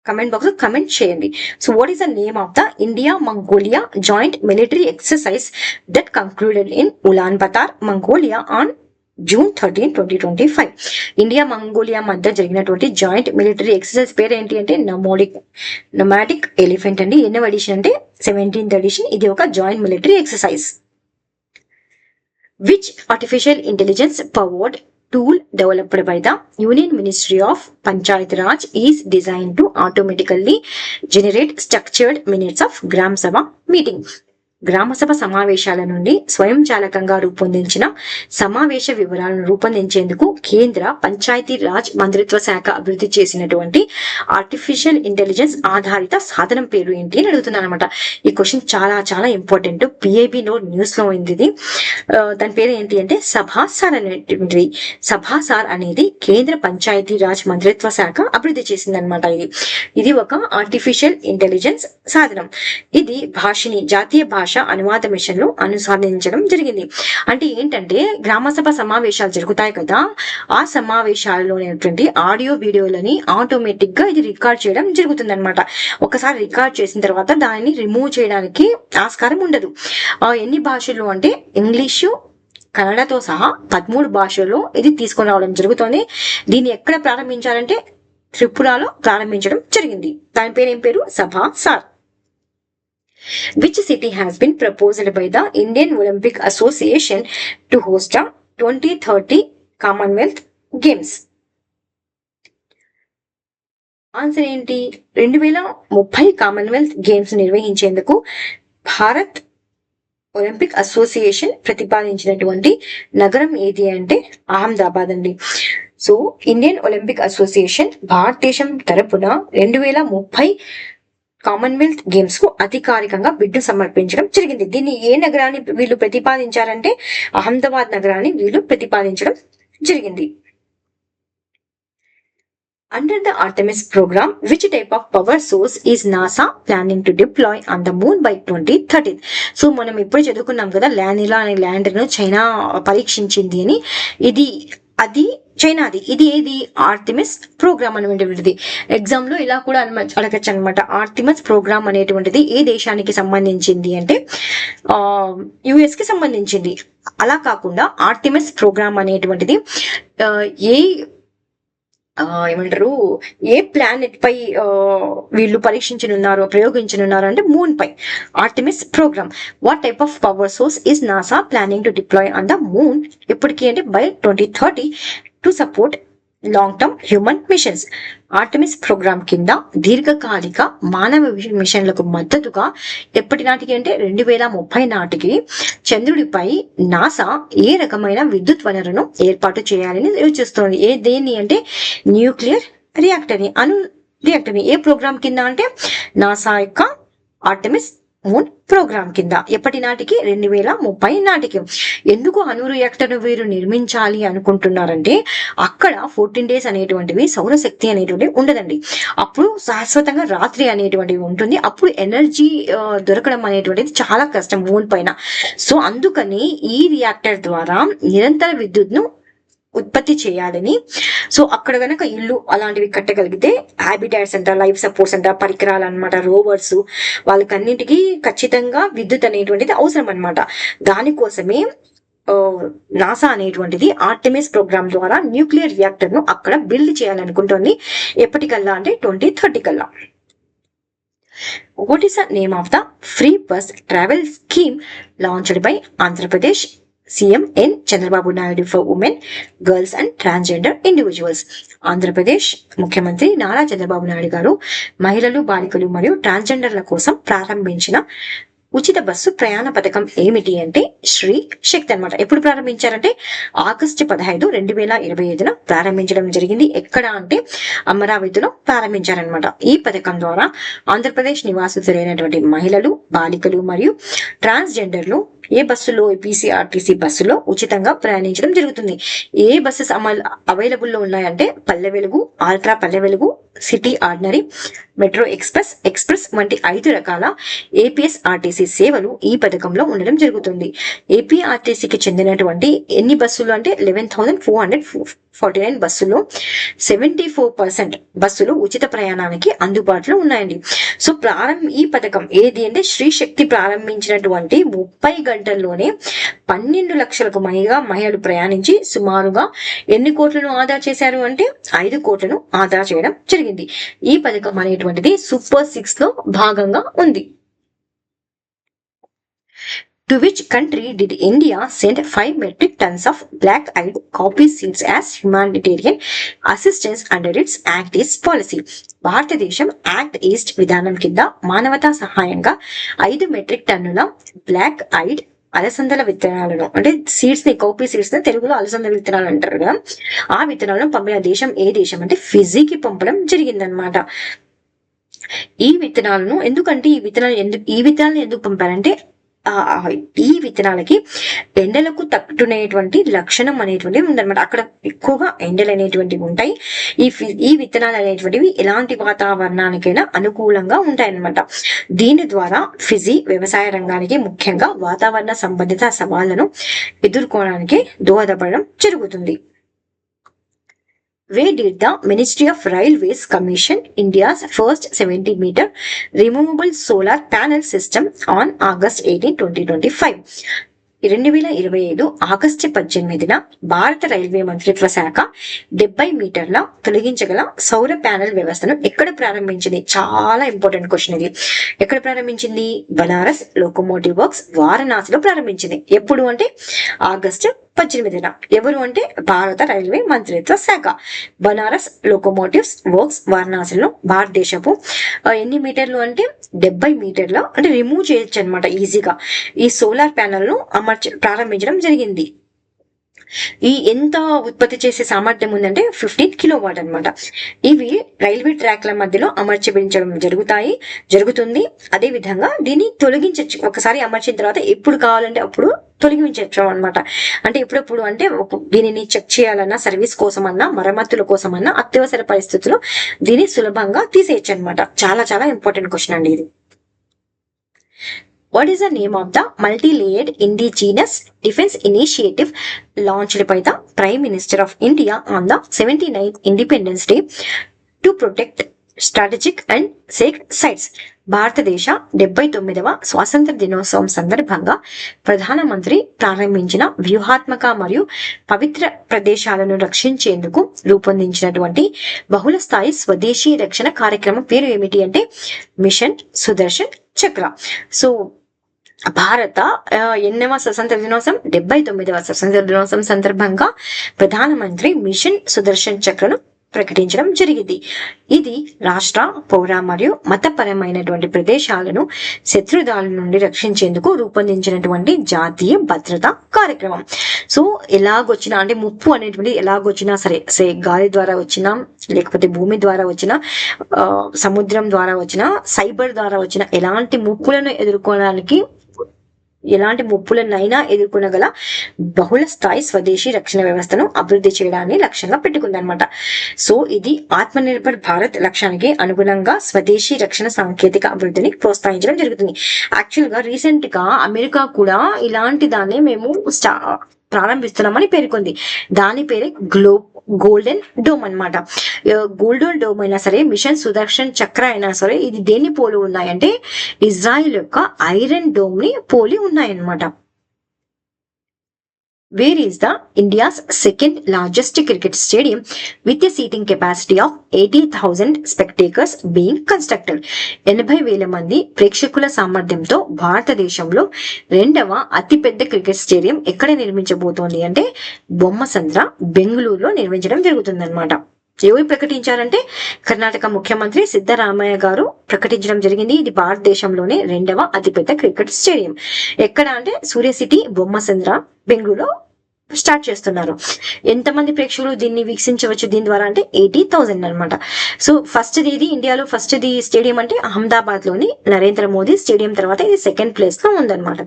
కమెంట్ బాక్స్ లో కమెంట్ చేయండి. So what is the name of the India Mongolia joint military exercise that concluded in Ulaanbaatar Mongolia on June 13, 2025. India Mongolia మధ్య జరిగినటువంటి జాయింట్ మిలిటరీ ఎక్సర్సైజ్ పేరు ఏంటి అంటే నొమాటిక్ ఎలిఫెంట్ అండి. ఎన్నవ edition అంటే 17th edition. ఇది ఒక joint military exercise. Which artificial intelligence powered tool developed by the Union Ministry of Panchayat Raj is designed to automatically generate structured minutes of Gram Sabha meeting. Gram sabha సమావేశాల నుండి స్వయంచాలకంగా రూపొందించిన సమావేశ వివరాలను రూపొందించేందుకు కేంద్ర పంచాయతీ రాజ్ మంత్రిత్వ శాఖ అభివృద్ధి చేసినటువంటి ఆర్టిఫిషియల్ ఇంటెలిజెన్స్ ఆధారిత సాధనం పేరు ఏంటి అని అడుగుతున్నాను అనమాట. ఈ క్వశ్చన్ చాలా చాలా ఇంపార్టెంట్. పిఐబి నోట్ న్యూస్ లో ఉంది. దాని పేరు ఏంటి అంటే సభాసార్ అనేటువంటి. సభాసార్ అనేది కేంద్ర పంచాయతీ రాజ్ మంత్రిత్వ శాఖ అభివృద్ధి చేసింది అనమాట. ఇది ఒక ఆర్టిఫిషియల్ ఇంటెలిజెన్స్ సాధనం. ఇది భాషని జాతీయ భాష అనువాద మిషన్ లో అనుసంధానించడం జరిగింది. అంటే ఏంటంటే గ్రామసభ సమావేశాలు జరుగుతాయి కదా, ఆ సమావేశాల్లోనేటువంటి ఆడియో వీడియోలని ఆటోమేటిక్ గా ఇది రికార్డ్ చేయడం జరుగుతుంది అనమాట. ఒకసారి రికార్డ్ చేసిన తర్వాత దానిని రిమూవ్ చేయడానికి ఆస్కారం ఉండదు. ఎన్ని భాషల్లో అంటే ఇంగ్లీషు కన్నడతో సహా 13 భాషల్లో ఇది తీసుకొని రావడం జరుగుతుంది. దీన్ని ఎక్కడ ప్రారంభించాలంటే త్రిపురలో ప్రారంభించడం జరిగింది. దాని పేరు ఏం పేరు? సభా sir. Which city has been proposed by the Indian Olympic Association to host a 2030 Commonwealth Games? Answer ఏంటి? 2030 కామన్వెల్త్ గేమ్స్ నిర్వహించేందుకు భారత్ ఒలింపిక్ అసోసియేషన్ ప్రతిపాదించినటువంటి నగరం ఏది అంటే అహ్మదాబాద్ అండి. సో ఇండియన్ ఒలింపిక్ అసోసియేషన్ భారతదేశం తరపున 2030 కామన్వెల్త్ గేమ్స్ కు అధికారికంగా బిడ్డు సమర్పించడం జరిగింది. దీన్ని ఏ నగరాన్ని వీళ్ళు ప్రతిపాదించారంటే అహ్మదాబాద్ నగరాన్ని వీళ్ళు ప్రతిపాదించడం జరిగింది. Under the Artemis program, which type of power source is NASA planning to deploy on the moon by 2030? So మనం ఇప్పుడు చదువుకున్నాం కదా, లానిలా అనే ల్యాండర్ ను చైనా పరీక్షించింది అని. అది చైనాది. ఇది ఏది? ఆర్టిమిస్ ప్రోగ్రామ్ అనేటువంటిది. ఎగ్జామ్ లో ఇలా కూడా అడగచ్చు అనమాట. ఆర్టిమిస్ ప్రోగ్రామ్ అనేటువంటిది ఏ దేశానికి సంబంధించింది అంటే యుఎస్ కి సంబంధించింది. అలా కాకుండా ఆర్టిమిస్ ప్రోగ్రామ్ అనేటువంటిది ఏ ఏమంటారు, ఏ ప్లానెట్ పై వీళ్ళు ప్రయోగించనున్నారు అంటే మూన్ పై. Artemis program. What type of power source is NASA planning to deploy on the moon ఎప్పటికి అంటే by 2030 to support long term human missions. Artemis program కింద దీర్ఘకాలిక మానవ మిషన్లకు మద్దతుగా ఎప్పటి నాటికి అంటే 2030 నాటికి చంద్రుడిపై నాసా ఏ రకమైన విద్యుత్ వనరును ఏర్పాటు చేయాలని యోచిస్తోంది. దేన్ని అంటే న్యూక్లియర్ రియాక్టర్ ని. ఏ ప్రోగ్రామ్ కింద అంటే నాసా యొక్క ఆర్టమిస్ మూన్ ప్రోగ్రామ్ కింద. ఎప్పటి నాటికి? 2030 నాటికి. ఎందుకు అణు రియాక్టర్ వీరు నిర్మించాలి అనుకుంటున్నారంటే అక్కడ 14 days అనేటువంటివి సౌరశక్తి అనేటువంటివి ఉండదండి. అప్పుడు శాశ్వతంగా రాత్రి అనేటువంటివి ఉంటుంది. అప్పుడు ఎనర్జీ దొరకడం అనేటువంటిది చాలా కష్టం మూన్ పైన. సో అందుకని ఈ రియాక్టర్ ద్వారా నిరంతర విద్యుత్ను ఉత్పత్తి చేయాలని. సో అక్కడ గనక ఇల్లు అలాంటివి కట్టగలిగితే హ్యాబిటాట్స్ అంట, లైఫ్ సపోర్ట్స్ అంట, పరికరాలు అనమాట, రోవర్స్, వాళ్ళకన్నింటికి ఖచ్చితంగా విద్యుత్ అనేటువంటిది అవసరం అనమాట. దానికోసమే నాసా అనేటువంటిది ఆర్టెమిస్ ప్రోగ్రామ్ ద్వారా న్యూక్లియర్ రియాక్టర్ ను అక్కడ బిల్డ్ చేయాలనుకుంటుంది. ఎప్పటికల్లా అంటే 2030 కల్లా. What is the name of the free bus travel scheme launched by Andhra Pradesh CM N Chandrababu Naidu for women, girls and transgender individuals? Andhra Pradesh ముఖ్యమంత్రి నారా చంద్రబాబు నాయుడు గారు మహిళలు, బాలికలు మరియు ట్రాన్స్జెండర్ల కోసం ప్రారంభించిన ఉచిత బస్సు ప్రయాణ పథకం ఏమిటి అంటే శ్రీ శక్తి అనమాట. ఎప్పుడు ప్రారంభించారంటే ఆగస్టు 15, 2025 ప్రారంభించడం జరిగింది. ఎక్కడ అంటే అమరావతిలో ప్రారంభించారనమాట. ఈ పథకం ద్వారా ఆంధ్రప్రదేశ్ నివాసితులైనటువంటి మహిళలు, బాలికలు మరియు ట్రాన్స్జెండర్లు ఏ బస్సులో, ఏపీసీఆర్టీసీ బస్సులో ఉచితంగా ప్రయాణించడం జరుగుతుంది. ఏ బస్సెస్ అవైలబుల్లో ఉన్నాయంటే Palle Velugu, ultra Palle Velugu, city ordinary, metro express వంటి 5 రకాల ఏపీఎస్ఆర్టీసీ సేవలు ఈ పథకంలో ఉండడం జరుగుతుంది. ఏపీఆర్టీసీకి చెందినటువంటి ఎన్ని బస్సులు అంటే 11,449 బస్సులు 74% బస్సులు ఉచిత ప్రయాణానికి అందుబాటులో ఉన్నాయండి. సో ఈ పథకం ఏది అంటే శ్రీ శక్తి ప్రారంభించినటువంటి 30 గంటల్లోనే 12 లక్షలకు పైగా మహిళలు ప్రయాణించి సుమారుగా ఎన్ని కోట్లను ఆదా చేశారు అంటే 5 కోట్లను ఆదా చేయడం జరిగింది. ఈ పథకం అనేటువంటిది సూపర్ 6 లో భాగంగా ఉంది. To which country did India send 5 metric tons of black-eyed coffee seeds as humanitarian assistance under its Act East policy? భారతదేశం యాక్ట్ ఈస్ట్ విధానం కింద మానవతా సహాయంగా 5 మెట్రిక్ టన్నుల బ్లాక్ ఐడ్ అలసందల విత్తనాలను అంటే సీడ్స్ ని, కాఫీ సీడ్స్ ని తెలుగులో అలసంద విత్తనాలు అంటారు కదా, ఆ విత్తనాలను పంపిన దేశం ఏ దేశం అంటే ఫిజీకి పంపడం జరిగిందనమాట. ఈ విత్తనాలను ఎందుకు పంపారంటే ఈ విత్తనాలకి ఎండలకు తట్టుకునేటువంటి లక్షణం అనేటువంటివి ఉందన్నమాట. అక్కడ ఎక్కువగా ఎండలు అనేటువంటివి ఉంటాయి. ఈ విత్తనాలు అనేటువంటివి ఎలాంటి వాతావరణానికైనా అనుకూలంగా ఉంటాయన్నమాట. దీని ద్వారా ఫిజీ వ్యవసాయ రంగానికి ముఖ్యంగా వాతావరణ సంబంధిత సవాళ్లను ఎదుర్కోవడానికి దోహదపడడం జరుగుతుంది. Where did the Ministry of Railways commission India's first 70-meter removable solar panel system on August 18, 2025? 2025 August 18న భారత రైల్వే మంత్రిత్వ శాఖ 70 మీటర్ల తొలగించగల సౌర ప్యానెల్ వ్యవస్థను ఎక్కడ ప్రారంభించింది? చాలా ఇంపార్టెంట్ క్వశ్చన్ ఇది. ఎక్కడ ప్రారంభించింది? బనారస్ లోకోమోటివ్ వర్క్స్ వారణాసిలో ప్రారంభించింది. ఎప్పుడు అంటే ఆగస్టు 18న. ఎవరు అంటే భారత రైల్వే మంత్రిత్వ శాఖ. బనారస్ లోకోమోటివ్స్ వర్క్స్ వారణాసిలో భారతదేశపు ఎన్ని మీటర్లు అంటే 70 మీటర్ల అంటే రిమూవ్ చేయొచ్చు అనమాట ఈజీగా. ఈ సోలార్ ప్యానెల్ ను ప్రారంభించడం జరిగింది. ఈ ఎంత ఉత్పత్తి చేసే సామర్థ్యం ఉందంటే 15 కిలోవాట్ అనమాట. ఇవి రైల్వే ట్రాక్ల మధ్యలో అమర్చబడించడం జరుగుతుంది. అదే విధంగా దీన్ని తొలగించచ్చు. ఒకసారి అమర్చిన తర్వాత ఎప్పుడు కావాలంటే అప్పుడు తొలగించచ్చు అనమాట. అంటే ఎప్పుడెప్పుడు అంటే దీనిని చెక్ చేయాలన్నా, సర్వీస్ కోసమన్నా, మరమ్మతుల కోసమన్నా అత్యవసర పరిస్థితుల్లో దీన్ని సులభంగా తీసేయచ్చు అనమాట. చాలా చాలా ఇంపార్టెంట్ క్వశ్చన్ అండి ఇది. What is the name of the multi-layered indigenous defense initiative launched by the Prime Minister of India on the 79th Independence Day to protect strategic and sacred sites? భారతదేశ 79వ స్వాతంత్ర దినోత్సవం సందర్భంగా ప్రధానమంత్రి ప్రారంభించిన వ్యూహాత్మక మరియు పవిత్ర ప్రదేశాలను రక్షించేందుకు రూపొందించినటువంటి బహుళ స్థాయి స్వదేశీ రక్షణ కార్యక్రమం పేరు ఏమిటి అంటే మిషన్ సుదర్శన్ చక్ర. సో భారత ఎన్నవ స్వతంత్ర దినోత్సవం 79వ స్వతంత్ర దినోత్సవం సందర్భంగా ప్రధానమంత్రి మిషన్ సుదర్శన్ చక్రను ప్రకటించడం జరిగింది. ఇది రాష్ట్ర, పౌర మరియు మతపరమైనటువంటి ప్రదేశాలను శత్రుదాల నుండి రక్షించేందుకు రూపొందించినటువంటి జాతీయ భద్రతా కార్యక్రమం. సో ఎలాగొచ్చినా అంటే ముప్పు అనేటువంటి ఎలాగొచ్చినా సరే గాలి ద్వారా వచ్చినా, లేకపోతే భూమి ద్వారా వచ్చినా, సముద్రం ద్వారా వచ్చినా, సైబర్ ద్వారా వచ్చినా, ఎలాంటి ముప్పులను ఎదుర్కోవడానికి, ఎలాంటి ముప్పులనైనా ఎదుర్కొనగల బహుళ స్థాయి స్వదేశీ రక్షణ వ్యవస్థను అభివృద్ధి చేయడాన్ని లక్ష్యంగా పెట్టుకుందనమాట. సో ఇది ఆత్మనిర్భర్ భారత్ లక్ష్యానికి అనుగుణంగా స్వదేశీ రక్షణ సాంకేతిక అభివృద్ధిని ప్రోత్సహించడం జరుగుతుంది. యాక్చువల్ గా రీసెంట్ గా అమెరికా కూడా ఇలాంటి దాన్ని మేము ప్రారంభిస్తున్నామని పేర్కొంది. దాని పేరే గోల్డెన్ డోమ్ అనమాట. గోల్డెన్ డోమ్ అయినా సరే, మిషన్ సుదర్శన్ చక్ర అయినా సరే, ఇది దేన్ని పోలి ఉన్నాయంటే ఇజ్రాయిల్ యొక్క ఐరన్ డోమ్ ని పోలి ఉన్నాయన్నమాట. Where is the India's second largest cricket stadium with a seating capacity of 80,000 spectators being constructed? 80,000 మంది ప్రేక్షకుల సామర్థ్యంతో భారతదేశంలో రెండవ అతిపెద్ద క్రికెట్ స్టేడియం ఎక్కడ నిర్మించబోతోంది అంటే బొమ్మసంద్ర, బెంగళూరులో నిర్మించడం జరుగుతుందన్నమాట. ఎవరు ప్రకటించారంటే కర్ణాటక ముఖ్యమంత్రి సిద్ధరామయ్య గారు ప్రకటించడం జరిగింది. ఇది భారతదేశంలోనే రెండవ అతిపెద్ద క్రికెట్ స్టేడియం. ఎక్కడ అంటే సూర్య సిటీ, బొమ్మసంద్ర, బెంగళూరులో స్టార్ట్ చేస్తున్నారు. ఎంతమంది ప్రేక్షకులు దీన్ని వీక్షించవచ్చు దీని ద్వారా అంటే 80,000 అనమాట. సో ఫస్ట్ ఇది ఇండియాలో ఫస్ట్ ది స్టేడియం అంటే అహ్మదాబాద్ లోని నరేంద్ర మోదీ స్టేడియం తర్వాత ఇది సెకండ్ ప్లేస్ లో ఉందన్నమాట.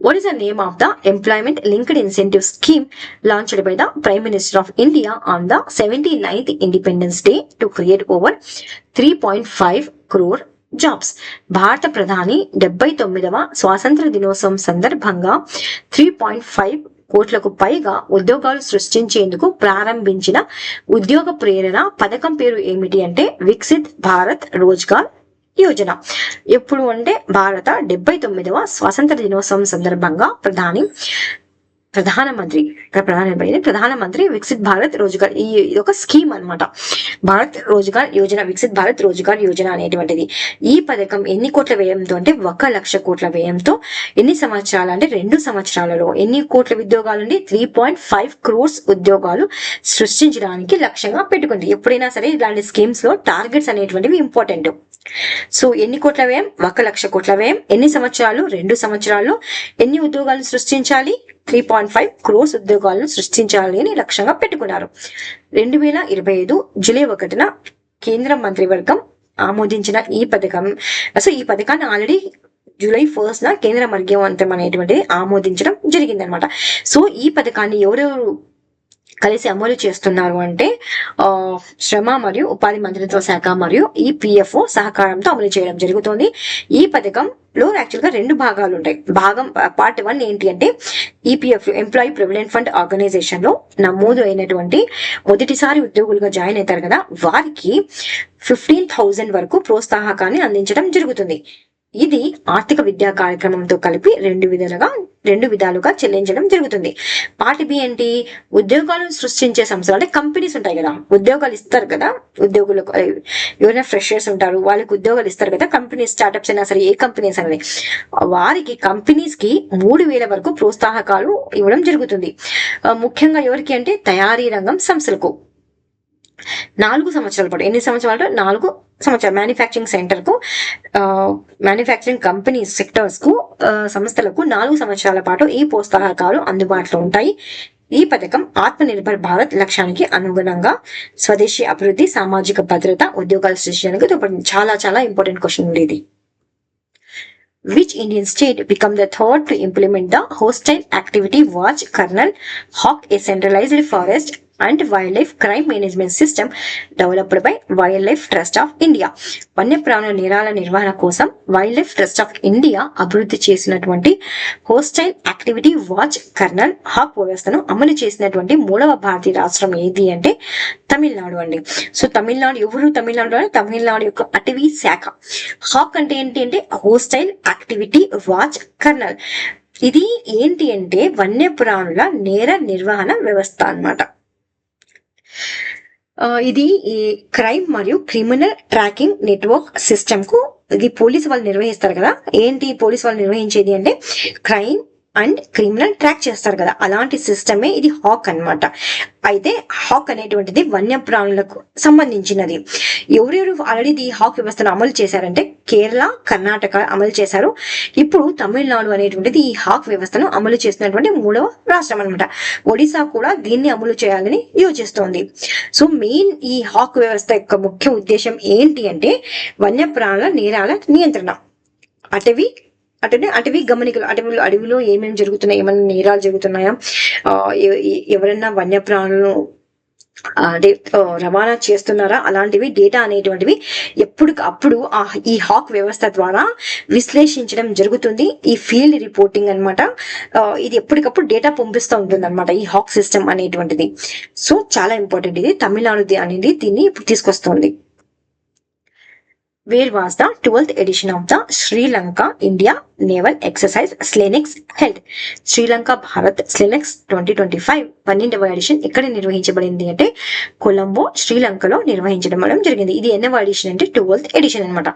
What is the name of the employment linked incentive scheme launched by the Prime Minister of India on the 79th Independence Day to create over 3.5 crore jobs? భారత ప్రధాని 79వ స్వాతంత్ర దినోత్సవం సందర్భంగా 3.5 కోట్లకు పైగా ఉద్యోగాలు సృష్టించేందుకు ప్రారంభించిన ఉద్యోగ ప్రేరణ పథకం పేరు ఏమిటి అంటే వికసిత్ భారత్ రోజ్గార్ యోజన. ఎప్పుడు అంటే భారత 79వ స్వాతంత్ర దినోత్సవం సందర్భంగా ప్రధానమంత్రి వికసిత్ భారత్ రోజ్గార్, ఈ ఒక స్కీమ్ అనమాట. భారత్ రోజ్గార్ యోజన, వికసిత్ భారత్ రోజ్గార్ యోజన అనేటువంటిది. ఈ పథకం ఎన్ని కోట్ల వ్యయంతో అంటే 1,00,000 కోట్ల వ్యయంతో ఎన్ని సంవత్సరాలు అంటే 2 సంవత్సరాలలో ఎన్ని కోట్ల ఉద్యోగాలు అంటే 3.5 crores ఉద్యోగాలు సృష్టించడానికి లక్ష్యంగా పెట్టుకుంది. ఎప్పుడైనా సరే ఇలాంటి స్కీమ్స్ లో టార్గెట్స్ అనేటువంటివి ఇంపార్టెంట్. సో ఎన్ని కోట్ల వ్యయం? 1,00,000 కోట్ల వ్యయం. ఎన్ని సంవత్సరాలు? 2 సంవత్సరాల్లో. ఎన్ని ఉద్యోగాలు సృష్టించాలి? 3.5 crores ఉద్యోగాలను సృష్టించాలి అని లక్ష్యంగా పెట్టుకున్నారు. 2025 జూలై 1న కేంద్ర మంత్రివర్గం ఆమోదించిన ఈ పథకం. సో ఈ పథకాన్ని ఆల్రెడీ జూలై 1న కేంద్ర మంత్రివర్గం అనేటువంటిది ఆమోదించడం జరిగిందనమాట. సో ఈ పథకాన్ని ఎవరెవరు కలిసి అమలు చేస్తున్నారు అంటే శ్రమ మరియు ఉపాధి మంత్రిత్వ శాఖ మరియు ఈపీఎఫ్ఓ సహకారంతో అమలు చేయడం జరుగుతుంది. ఈ పథకంలో యాక్చువల్ గా 2 భాగాలు ఉంటాయి. పార్ట్ 1 ఏంటి అంటే EPF, employee provident fund organisation లో నమోదు అయినటువంటి మొదటిసారి ఉద్యోగులుగా జాయిన్ అవుతారు కదా, వారికి 15,000 వరకు ప్రోత్సాహకాన్ని అందించడం జరుగుతుంది. ఇది ఆర్థిక విద్యా కార్యక్రమంతో కలిపి 2 విధాలుగా చెల్లించడం జరుగుతుంది. పార్ట్ బి ఏంటి? ఉద్యోగాలను సృష్టించే సంస్థలు అంటే కంపెనీస్ ఉంటాయి కదా, ఉద్యోగాలు ఇస్తారు కదా, ఉద్యోగులకు ఎవరైనా ఫ్రెషర్స్ ఉంటారు, వాళ్ళకి ఉద్యోగాలు ఇస్తారు కదా, కంపెనీస్, స్టార్టప్స్ అయినా సరే ఏ కంపెనీస్ అనేది, వారికి కంపెనీస్ కి 3,000 వరకు ప్రోత్సాహకాలు ఇవ్వడం జరుగుతుంది. ముఖ్యంగా ఎవరికి అంటే తయారీ రంగం సంస్థలకు 4 సంవత్సరాల పాటు. ఎన్ని సంవత్సరాలు? 4 సంవత్సరాలు. మ్యానుఫ్యాక్చరింగ్ సెంటర్ కు, మ్యానుఫ్యాక్చరింగ్ కంపెనీ సెక్టర్స్ కు సంస్థలకు 4 సంవత్సరాల పాటు ఈ ప్రోత్సాహకాలు అందుబాటులో ఉంటాయి. ఈ పథకం ఆత్మనిర్భర్ భారత్ లక్ష్యానికి అనుగుణంగా స్వదేశీ అభివృద్ధి, సామాజిక భద్రత, ఉద్యోగాల సృష్టించడానికి తోడ్పడుతుంది. చాలా చాలా ఇంపార్టెంట్ క్వశ్చన్ ఉండేది. Which Indian state became the third to implement the Hostile Activity Watch Kernel Hawk, a centralized forest and wildlife crime management system developed by Wildlife Trust of India? వన్యప్రాణుల నేరాల నిర్వహణ కోసం wildlife trust of India అభివృద్ధి చేసినటువంటి hostile activity watch kernel hawk వ్యవస్థను అమలు చేసినటువంటి 3వ భారతీయ రాష్ట్రం ఏది అంటే తమిళనాడు అండి. సో తమిళనాడు యొక్క అటవీ శాఖ. హాక్ అంటే ఏంటి అంటే హోస్టైల్ యాక్టివిటీ వాచ్ కర్నల్. ఇది ఏంటి అంటే వన్యప్రాణుల నేర నిర్వహణ వ్యవస్థ అన్నమాట. ఇది ఈ క్రైమ్ మరియు క్రిమినల్ ట్రాకింగ్ నెట్వర్క్ సిస్టమ్ కు ఇది పోలీసు వాళ్ళు నిర్వహిస్తారు కదా. ఏంటి పోలీసు వాళ్ళు నిర్వహించేది అంటే క్రైమ్ అండ్ క్రిమినల్ ట్రాక్ చేస్తారు కదా, అలాంటి సిస్టమే ఇది హాక్ అన్నమాట. అయితే హాక్ అనేటువంటిది వన్యప్రాణులకు సంబంధించినది. ఎవరెవరు ఆల్రెడీ ఈ హాక్ వ్యవస్థను అమలు చేశారంటే కేరళ, కర్ణాటక అమలు చేశారు. ఇప్పుడు తమిళనాడు అనేటువంటిది ఈ హాక్ వ్యవస్థను అమలు చేసినటువంటి 3వ రాష్ట్రం అనమాట. ఒడిశా కూడా దీన్ని అమలు చేయాలని యోచిస్తోంది. సో మెయిన్ ఈ హాక్ వ్యవస్థ యొక్క ముఖ్య ఉద్దేశం ఏంటి అంటే వన్యప్రాణుల నేరాల నియంత్రణ, అటవీ గమనికలు, అడవిలో ఏమేమి జరుగుతున్నాయి, ఏమైనా నేరాలు జరుగుతున్నాయా, ఎవరైనా వన్యప్రాణులను రవాణా చేస్తున్నారా, అలాంటివి డేటా అనేటువంటివి ఎప్పటికప్పుడు ఈ హాక్ వ్యవస్థ ద్వారా విశ్లేషించడం జరుగుతుంది. ఈ ఫీల్డ్ రిపోర్టింగ్ అన్నమాట. ఇది ఎప్పటికప్పుడు డేటా పంపిస్తూ ఉంటుంది అనమాట ఈ హాక్ సిస్టమ్ అనేటువంటిది. సో చాలా ఇంపార్టెంట్. ఇది తమిళనాడు అనేది దీన్ని ఇప్పుడు తీసుకొస్తుంది. Where was the 12th edition of the Sri Lanka India Naval Exercise SLENEX held? Sri Lanka Bharat SLENEX 2025 12వ ఎడిషన్ ఎక్కడ నిర్వహించబడింది అంటే కొలంబో, శ్రీలంకలో నిర్వహించడం జరిగింది. ఇది ఎన్నవ ఎడిషన్ అంటే 12th ఎడిషన్ అనమాట.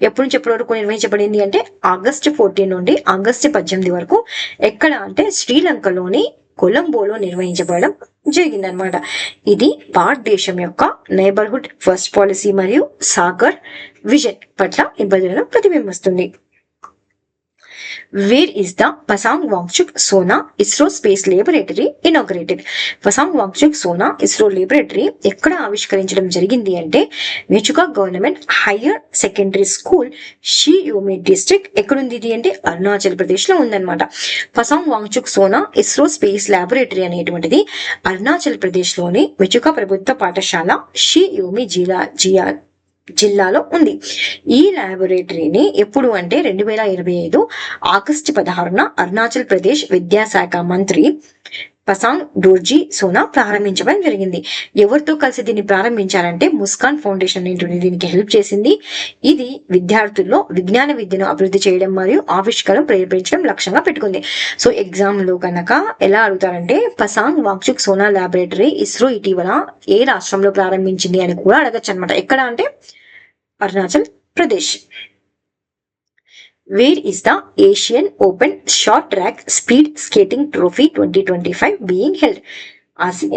ఎప్పటి నుంచి ఎప్పటి వరకు నిర్వహించబడింది అంటే ఆగస్టు 14 నుండి ఆగస్టు 18 వరకు. ఎక్కడ అంటే శ్రీలంకలోని కొలంబోలో నిర్వహించబడడం జరిగిందనమాట. ఇది భారతదేశం యొక్క నైబర్హుడ్ ఫస్ట్ పాలసీ మరియు సాగర్ విజన్ పట్ల నిబద్ధతను ప్రతిబింబిస్తుంది. Where is the Pasang Wangchuk Sona ISRO Space Laboratory inaugurated? Pasang Wangchuk Sona ISRO Laboratory ఎక్కడ ఆవిష్కరించడం జరిగింది అంటే Mechuka government higher secondary school Shi Yomi district. ఎక్కడుంది ఇది అంటే అరుణాచల్ ప్రదేశ్ లో ఉందన్నమాట. పసాంగ్ వాంగ్చుక్ సోనా ఇస్రో స్పేస్ ల్యాబొరేటరీ అనేటువంటిది అరుణాచల్ ప్రదేశ్ లోని మెచుకా ప్రభుత్వ పాఠశాల షియోమి జిల్లాలో ఉంది. ఈ ల్యాబొరేటరీని ఎప్పుడు అంటే 2025 ఆగస్టు 16న అరుణాచల్ ప్రదేశ్ విద్యాశాఖ మంత్రి పసాంగ్ డోర్జీ సోనా ప్రారంభించడం జరిగింది. ఎవరితో కలిసి దీన్ని ప్రారంభించారంటే ముస్కాన్ ఫౌండేషన్ అనేటువంటి దీనికి హెల్ప్ చేసింది. ఇది విద్యార్థుల్లో విజ్ఞాన విద్యను అభివృద్ధి చేయడం మరియు ఆవిష్కరణ ప్రేరేపించడం లక్ష్యంగా పెట్టుకుంది. సో ఎగ్జామ్ లో కనుక ఎలా అడుగుతారంటే పసాంగ్ వాంగ్చుక్ సోనా ల్యాబొరేటరీ ఇస్రో ఇటీవల ఏ రాష్ట్రంలో ప్రారంభించింది అని కూడా అడగచ్చు అనమాట. ఎక్కడ అంటే Arunachal Pradesh. Where is the Asian Open Short Track Speed Skating Trophy 2025 being held?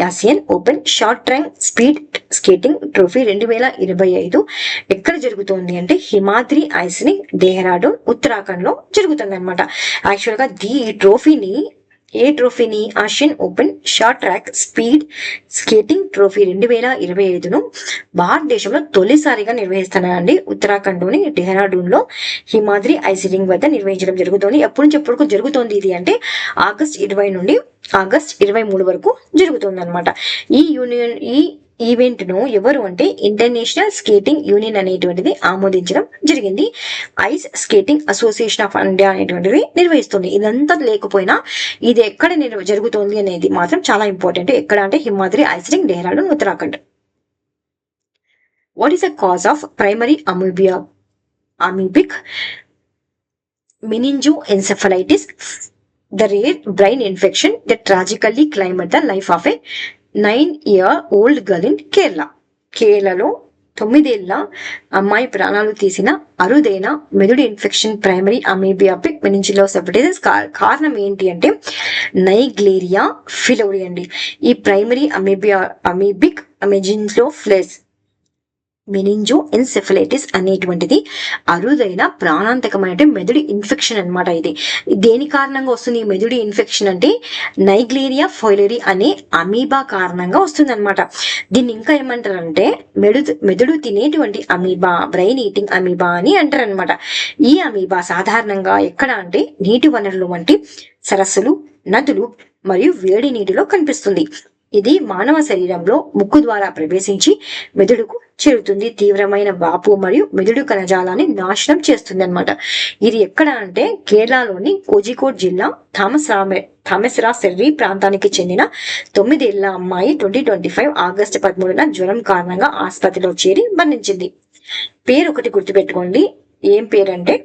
Asian open short track speed skating trophy 2025 ఎక్కడ జరుగుతోంది అంటే హిమాద్రి ఐస్ని డెహ్రాడూన్ ఉత్తరాఖండ్ లో జరుగుతుంది అనమాట. యాక్చువల్ గా ఈ ట్రోఫీని Asian open short track speed skating trophy 2025ను భారతదేశంలో తొలిసారిగా నిర్వహిస్తున్నారండి. ఉత్తరాఖండ్ లోని డెహ్రాడూన్ లో హిమాద్రి ఐస్ రింగ్ వద్ద నిర్వహించడం జరుగుతుంది. ఎప్పటి నుంచి ఎప్పటికు జరుగుతోంది ఇది అంటే ఆగస్ట్ 20 నుండి ఆగస్ట్ 23 వరకు జరుగుతుంది అనమాట. ఈ ఈవెంట్ ను ఎవరు అంటే ఇంటర్నేషనల్ స్కేటింగ్ యూనియన్ అనేటువంటిది ఆమోదించడం జరిగింది. Ice skating association of India అనేటువంటిది నిర్వహిస్తుంది. ఇదంతా లేకపోయినా ఇది ఎక్కడ జరుగుతోంది అనేది మాత్రం చాలా ఇంపార్టెంట్. ఎక్కడ అంటే Himadri ice ring Dehradun Uttarakhand. What is the cause of primary amoebic meningoencephalitis, the rare brain infection that tragically claimed the life of a 9-year-old girl in Kerala. కేరళలో 9 ఏళ్ల అమ్మాయి ప్రాణాలు తీసిన అరుదైన మెదడు ఇన్ఫెక్షన్ ప్రైమరీ అమీబియాటిక్ మెనింజియోసెఫలైటిస్ కారణం ఏంటి అంటే నైగ్లేరియా ఫిలోరి అండి. ఈ ప్రైమరీ అమీబిక్ మెనింజియోసెఫలైటిస్ మెనింజో ఎన్సెఫలైటిస్ అనేటువంటిది అరుదైన ప్రాణాంతకమైన మెదడు ఇన్ఫెక్షన్ అనమాట. ఇది దేని కారణంగా వస్తుంది ఈ మెదడు ఇన్ఫెక్షన్ అంటే నైగ్లేరియా ఫైలరీ అనే అమీబా కారణంగా వస్తుంది అనమాట. దీన్ని ఇంకా ఏమంటారంటే మెదడు తినేటువంటి అమీబా, బ్రెయిన్ ఈటింగ్ అమీబా అని అంటారు అనమాట. ఈ అమీబా సాధారణంగా ఎక్కడ అంటే నీటి వనరులు వంటి సరస్సులు, నదులు మరియు వేడి నీటిలో కనిపిస్తుంది. ఇది మానవ శరీరంలో ముక్కు ద్వారా ప్రవేశించి మెదడుకు చేరుతుంది. తీవ్రమైన వాపు మరియు మెదడు కణజాలాన్ని నాశనం చేస్తుంది అనమాట. ఇది ఎక్కడ అంటే కేరళలోని కోజికోడ్ జిల్లా థామస్రా సెర్రీ ప్రాంతానికి చెందిన 9 ఏళ్ల అమ్మాయి 2025 ఆగస్టు 13న జ్వరం కారణంగా ఆసుపత్రిలో చేరి మరణించింది. పేరు ఒకటి గుర్తుపెట్టుకోండి. ఏం పేరంటే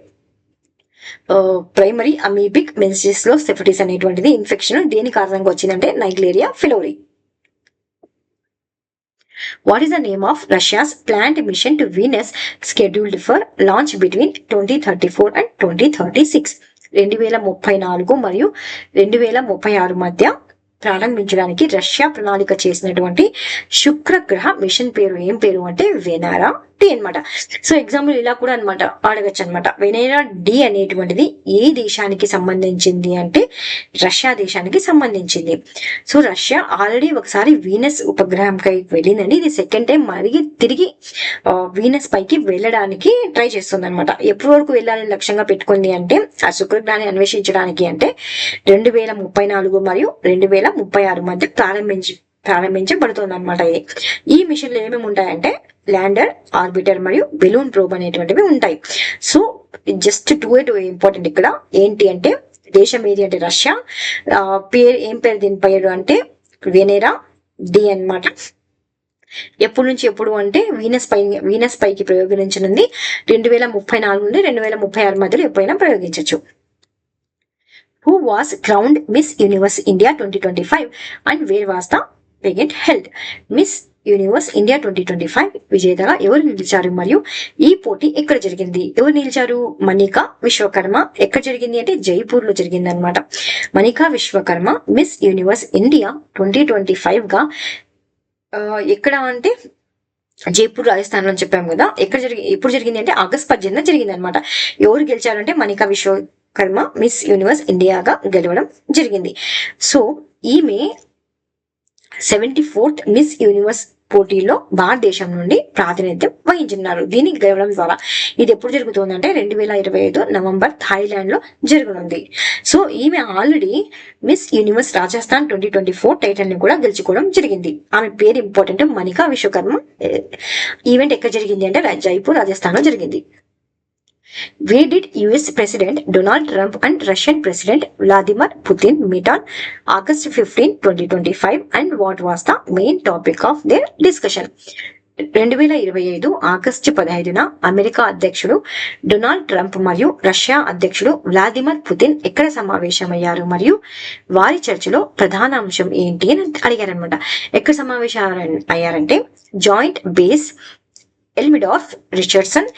ప్రైమరీ అమీబిక్ మెనింజైటిస్ లో సెఫటిస్ అనేటువంటిది ఇన్ఫెక్షన్ దేని కారణంగా వచ్చిందంటే నైగ్లేరియా ఫిలోరీ. What is the name of Russia's planned mission to Venus scheduled for launch between 2034 and 2036? 2034 మరియు 2036 మధ్య ప్రారంభించడానికి రష్యా ప్రణాళిక చేసినటువంటి శుక్రగ్రహ మిషన్ పేరు ఏం పేరు అంటే వెనారా డి అనమాట. సో ఎగ్జాంపుల్ ఇలా కూడా అనమాట అడగచ్చు అనమాట. వెనేరా డి అనేటువంటిది ఏ దేశానికి సంబంధించింది అంటే రష్యా దేశానికి సంబంధించింది. సో రష్యా ఆల్రెడీ ఒకసారి వీనస్ ఉపగ్రహంపై వెళ్ళిందండి. ఇది సెకండ్ టైం మళ్ళీ తిరిగి వీనస్ పైకి వెళ్ళడానికి ట్రై చేస్తుంది అనమాట. ఎప్పటి వరకు వెళ్ళాలని లక్ష్యంగా పెట్టుకుంది అంటే ఆ శుక్రగ్రహాన్ని అన్వేషించడానికి అంటే 2034 మరియు 2036 మధ్య ప్రారంభించబడుతుంది అనమాట. ఈ మిషన్ లో ఏమేమి ఉంటాయంటే ల్యాండర్, ఆర్బిటర్ మరియు బెలూన్ ప్రోబ్ అనేటువంటివి ఉంటాయి. సో జస్ట్ టూ ఇంపార్టెంట్ ఇక్కడ ఏంటి అంటే దేశం ఏది అంటే రష్యా. పేరు ఏం పేరు దీని పేరు అంటే వెనేరా డి అనమాట. ఎప్పటి నుంచి ఎప్పుడు అంటే వీనస్ పైకి ప్రయోగించనుంది 2034 నుండి 2036 మధ్యలో ఎప్పుడైనా ప్రయోగించవచ్చు. Who was crowned Miss Universe India 2025 and where was the pageant held? Miss universe India 2025 విజేతగా ఎవరు నిలిచారు మరియు ఈ పోటీ ఎక్కడ జరిగింది? ఎవరు నిలిచారు? మణికా విశ్వకర్మ. ఎక్కడ జరిగింది అంటే జైపూర్ లో జరిగింది అనమాట. Manika Vishwakarma miss universe India 2025 గా ఎక్కడ అంటే జైపూర్ రాజస్థాన్ లో చెప్పాము కదా. ఎప్పుడు జరిగింది అంటే ఆగస్ట్ 18న జరిగింది అనమాట. ఎవరు గెలిచారంటే మణికా విశ్వకర్మ మిస్ యూనివర్స్ ఇండియాగా గెలవడం జరిగింది. సో ఈమె 74th మిస్ యూనివర్స్ పోటీలో భారతదేశం నుండి ప్రాతినిధ్యం వహించున్నారు. దీనికి గెలవడం ద్వారా ఇది ఎప్పుడు జరుగుతుందంటే 2025 నవంబర్ థాయిలాండ్ లో జరగనుంది. సో ఈమె already miss universe Rajasthan 2024 title ని కూడా గెలుచుకోవడం జరిగింది. ఆమె పేరు ఇంపార్టెంట్ మణికా విశ్వకర్మ. ఈవెంట్ ఎక్కడ జరిగింది అంటే జైపూర్ రాజస్థాన్ లో జరిగింది. Where did US President Donald Trump and Russian President Vladimir Putin meet on August 15, 2025 and what was the main topic of their discussion? 2025 August 15న అమెరికా అధ్యక్షుడు డొనాల్డ్ ట్రంప్ మరియు రష్యా అధ్యక్షుడు వ్లాదిమిర్ పుతిన్ ఎక్కడ సమావేశమయ్యారు మరియు వారి చర్చలో ప్రధాన అంశం ఏంటి అని అడిగారనమాట. ఎక్కడ సమావేశం అయ్యారంటే joint base Elmendorf Richardson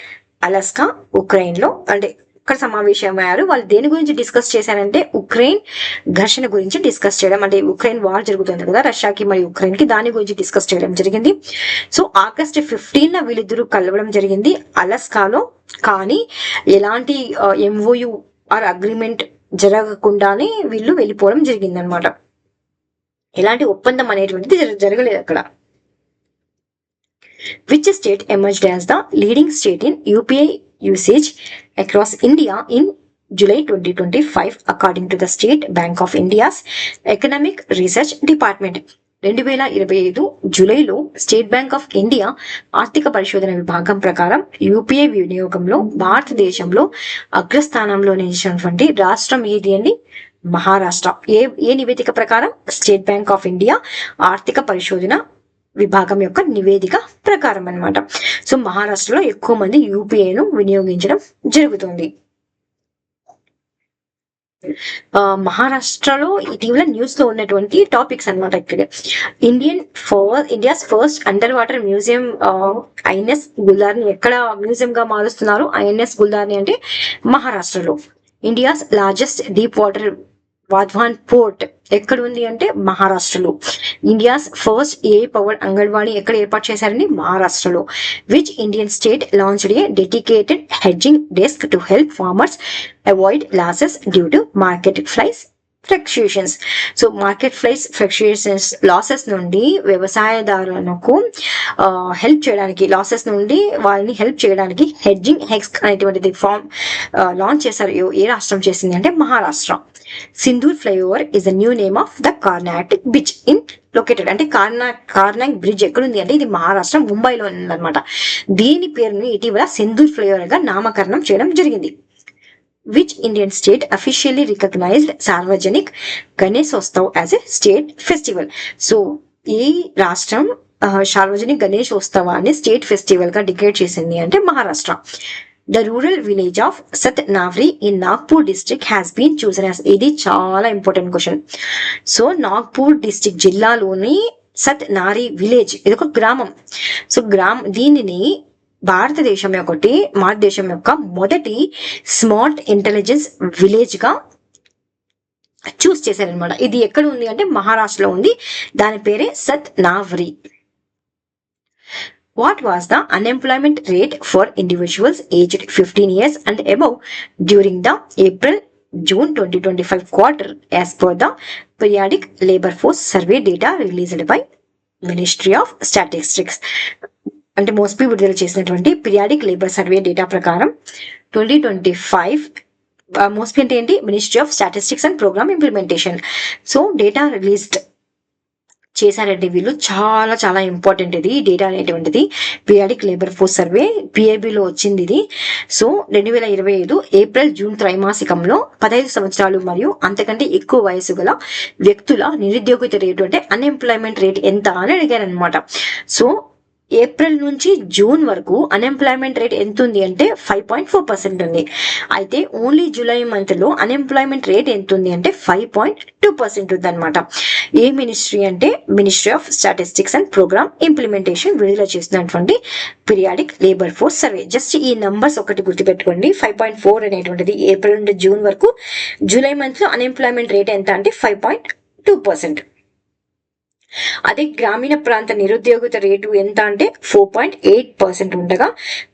Alaska Ukraine లో అంటే ఇక్కడ సమావేశమయ్యారు. వాళ్ళు దేని గురించి డిస్కస్ చేశారంటే ఉక్రెయిన్ ఘర్షణ గురించి డిస్కస్ చేయడం. అంటే ఉక్రెయిన్ వార్ జరుగుతుంది కదా రష్యాకి మరియు ఉక్రెయిన్ కి, దాని గురించి డిస్కస్ చేయడం జరిగింది. సో ఆగస్ట్ 15న వీళ్ళిద్దరూ కలవడం జరిగింది అలాస్కాలో. కానీ ఎలాంటి ఎంఓయు ఆర్ అగ్రిమెంట్ జరగకుండానే వీళ్ళు వెళ్ళిపోవడం జరిగింది అనమాట. ఎలాంటి ఒప్పందం అనేటువంటిది జరగలేదు అక్కడ. Which state emerged as the leading state in UPI usage across India in July 2025 according to the State Bank of India's Economic Research Department? 2025 జూలైలో స్టేట్ బ్యాంక్ ఆఫ్ ఇండియా ఆర్థిక పరిశోధన విభాగం ప్రకారం యూపీఐ వినియోగంలో భారతదేశంలో అగ్రస్థానంలో నిలిచినటువంటి రాష్ట్రం ఏది అండి? మహారాష్ట్ర. ఏ నివేదిక ప్రకారం? స్టేట్ బ్యాంక్ ఆఫ్ ఇండియా ఆర్థిక పరిశోధన విభాగం యొక్క నివేదిక ప్రకారం అన్నమాట. సో మహారాష్ట్రలో ఎక్కువ మంది యూపీఐను వినియోగించడం జరుగుతుంది. మహారాష్ట్రలో ఇటీవల న్యూస్ లో ఉన్నటువంటి టాపిక్స్ అనమాట. ఇక్కడ India's first underwater museum INS గుల్దార్ని ఎక్కడ మ్యూజియం గా మారుస్తున్నారు? ఐఎన్ఎస్ గుల్దార్ని అంటే మహారాష్ట్రలో. India's largest deep water Vadhavan port ఎక్కడ ఉంది అంటే మహారాష్ట్రలో. India's first a power anganwadi ఎక్కడ ఏర్పాటు చేశారని మహారాష్ట్రలో. Which Indian state launched a dedicated hedging desk to help farmers avoid losses due to market price fluctuations. So market price fluctuations losses నుండి వ్యవసాయదారులకు హెల్ప్ చేయడానికి, లాసెస్ నుండి వాళ్ళని హెల్ప్ చేయడానికి హెడ్జింగ్ హెక్స్ అనేటువంటిది ఫామ్ లాంచ్ చేశారు. ఏ రాష్ట్రం చేసింది అంటే Maharashtra. Sindoor flyover is the new name of the Carnac bridge in located అంటే కార్నాక్ బ్రిడ్జ్ ఎక్కడుంది అంటే ఇది మహారాష్ట్ర ముంబైలో ఉందన్నమాట. దీని పేరుని ఇటీవల సింధూర్ ఫ్లైఓవర్ గా నామకరణం చేయడం జరిగింది. Which Indian state officially recognized Sarvajanik Ganeshotsav as a state festival? So, ఈ రాష్ట్రం సార్వజనిక్ గణేశోత్సవాన్ని స్టేట్ ఫెస్టివల్ గా డిక్లేర్ చేసింది అంటే Maharashtra. The rural village of Sat Navri in Nagpur district has been chosen as, ఇది చాలా important question. So Nagpur district జిల్లాలోని సత్ నారి విలేజ్ ఇది ఒక గ్రామం. సో దీనిని భారతదేశం యొక్క మొదటి స్మార్ట్ ఇంటెలిజెన్స్ విలేజ్ గా చూస్ చేశారనమాట. ఇది ఎక్కడ ఉంది అంటే మహారాష్ట్రలో ఉంది. దాని పేరే సత్ నావ్రి. What was the unemployment rate for individuals aged 15 years and above during the April-June 2025 quarter as per the periodic labor force survey data released by Ministry of Statistics? అంటే మోస్ట్లీ విడుదల చేసినటువంటి పీరియాడిక్ లేబర్ సర్వే డేటా ప్రకారం 2025 mostly అంటే ఏంటి, ministry of statistics and programme implementation. So data released చేశారండి వీళ్ళు. చాలా చాలా ఇంపార్టెంట్ ఇది డేటా అనేటువంటిది. పీరియాడిక్ లేబర్ ఫోర్స్ సర్వే పిఏబిలో వచ్చింది ఇది. సో 2025 ఏప్రిల్-జూన్ త్రైమాసికంలో 15 సంవత్సరాలు మరియు అంతకంటే ఎక్కువ వయసు గల వ్యక్తుల నిరుద్యోగిత రేటు అంటే అన్ఎంప్లాయ్మెంట్ రేట్ ఎంత అని అడిగారు అనమాట. సో ఏప్రిల్ నుంచి జూన్ వరకు అన్ఎంప్లాయ్మెంట్ రేట్ ఎంత ఉంది అంటే 5.4% ఉంది. అయితే ఓన్లీ జూలై మంత్ లో అన్ఎంప్లాయ్మెంట్ రేట్ ఎంత ఉంది అంటే 5.2% ఉంది అనమాట. ఏ మినిస్ట్రీ అంటే ministry of statistics and programme implementation విడుదల చేసినటువంటి periodic labour force survey. Just ఈ నంబర్స్ ఒకటి గుర్తుపెట్టుకోండి. 5.4 అనేటువంటిది ఏప్రిల్ నుండి జూన్ వరకు. జూలై మంత్ లో అన్ఎంప్లాయ్మెంట్ రేట్ ఎంత అంటే 5.2%. అదే గ్రామీణ ప్రాంత నిరుద్యోగిత రేటు ఎంత అంటే 4.8% ఉండగా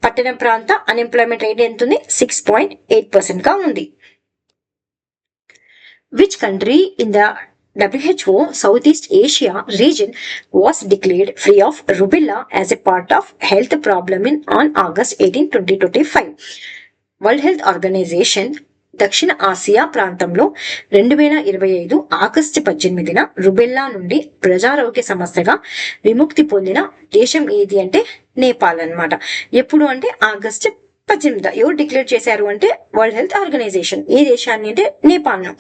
పట్టణ ప్రాంత అన్ఎంప్లాయ్మెంట్ రేట్ ఎంత ఉంది 6.8% గా ఉంది. Which country in the WHO Southeast Asia region was declared free of rubella as a part of health problem on August 18, 2025? World Health Organization దక్షిణ ఆసియా ప్రాంతంలో 2025 ఆగస్టు 18న రుబెల్లా నుండి ప్రజారోగ్య సమస్యగా విముక్తి పొందిన దేశం ఏది అంటే నేపాల్ అన్నమాట. ఎప్పుడు అంటే ఆగస్టు 18. ఎవరు డిక్లేర్ చేశారు అంటే వరల్డ్ హెల్త్ ఆర్గనైజేషన్. ఈ దేశాన్ని అంటే నేపాల్ ను.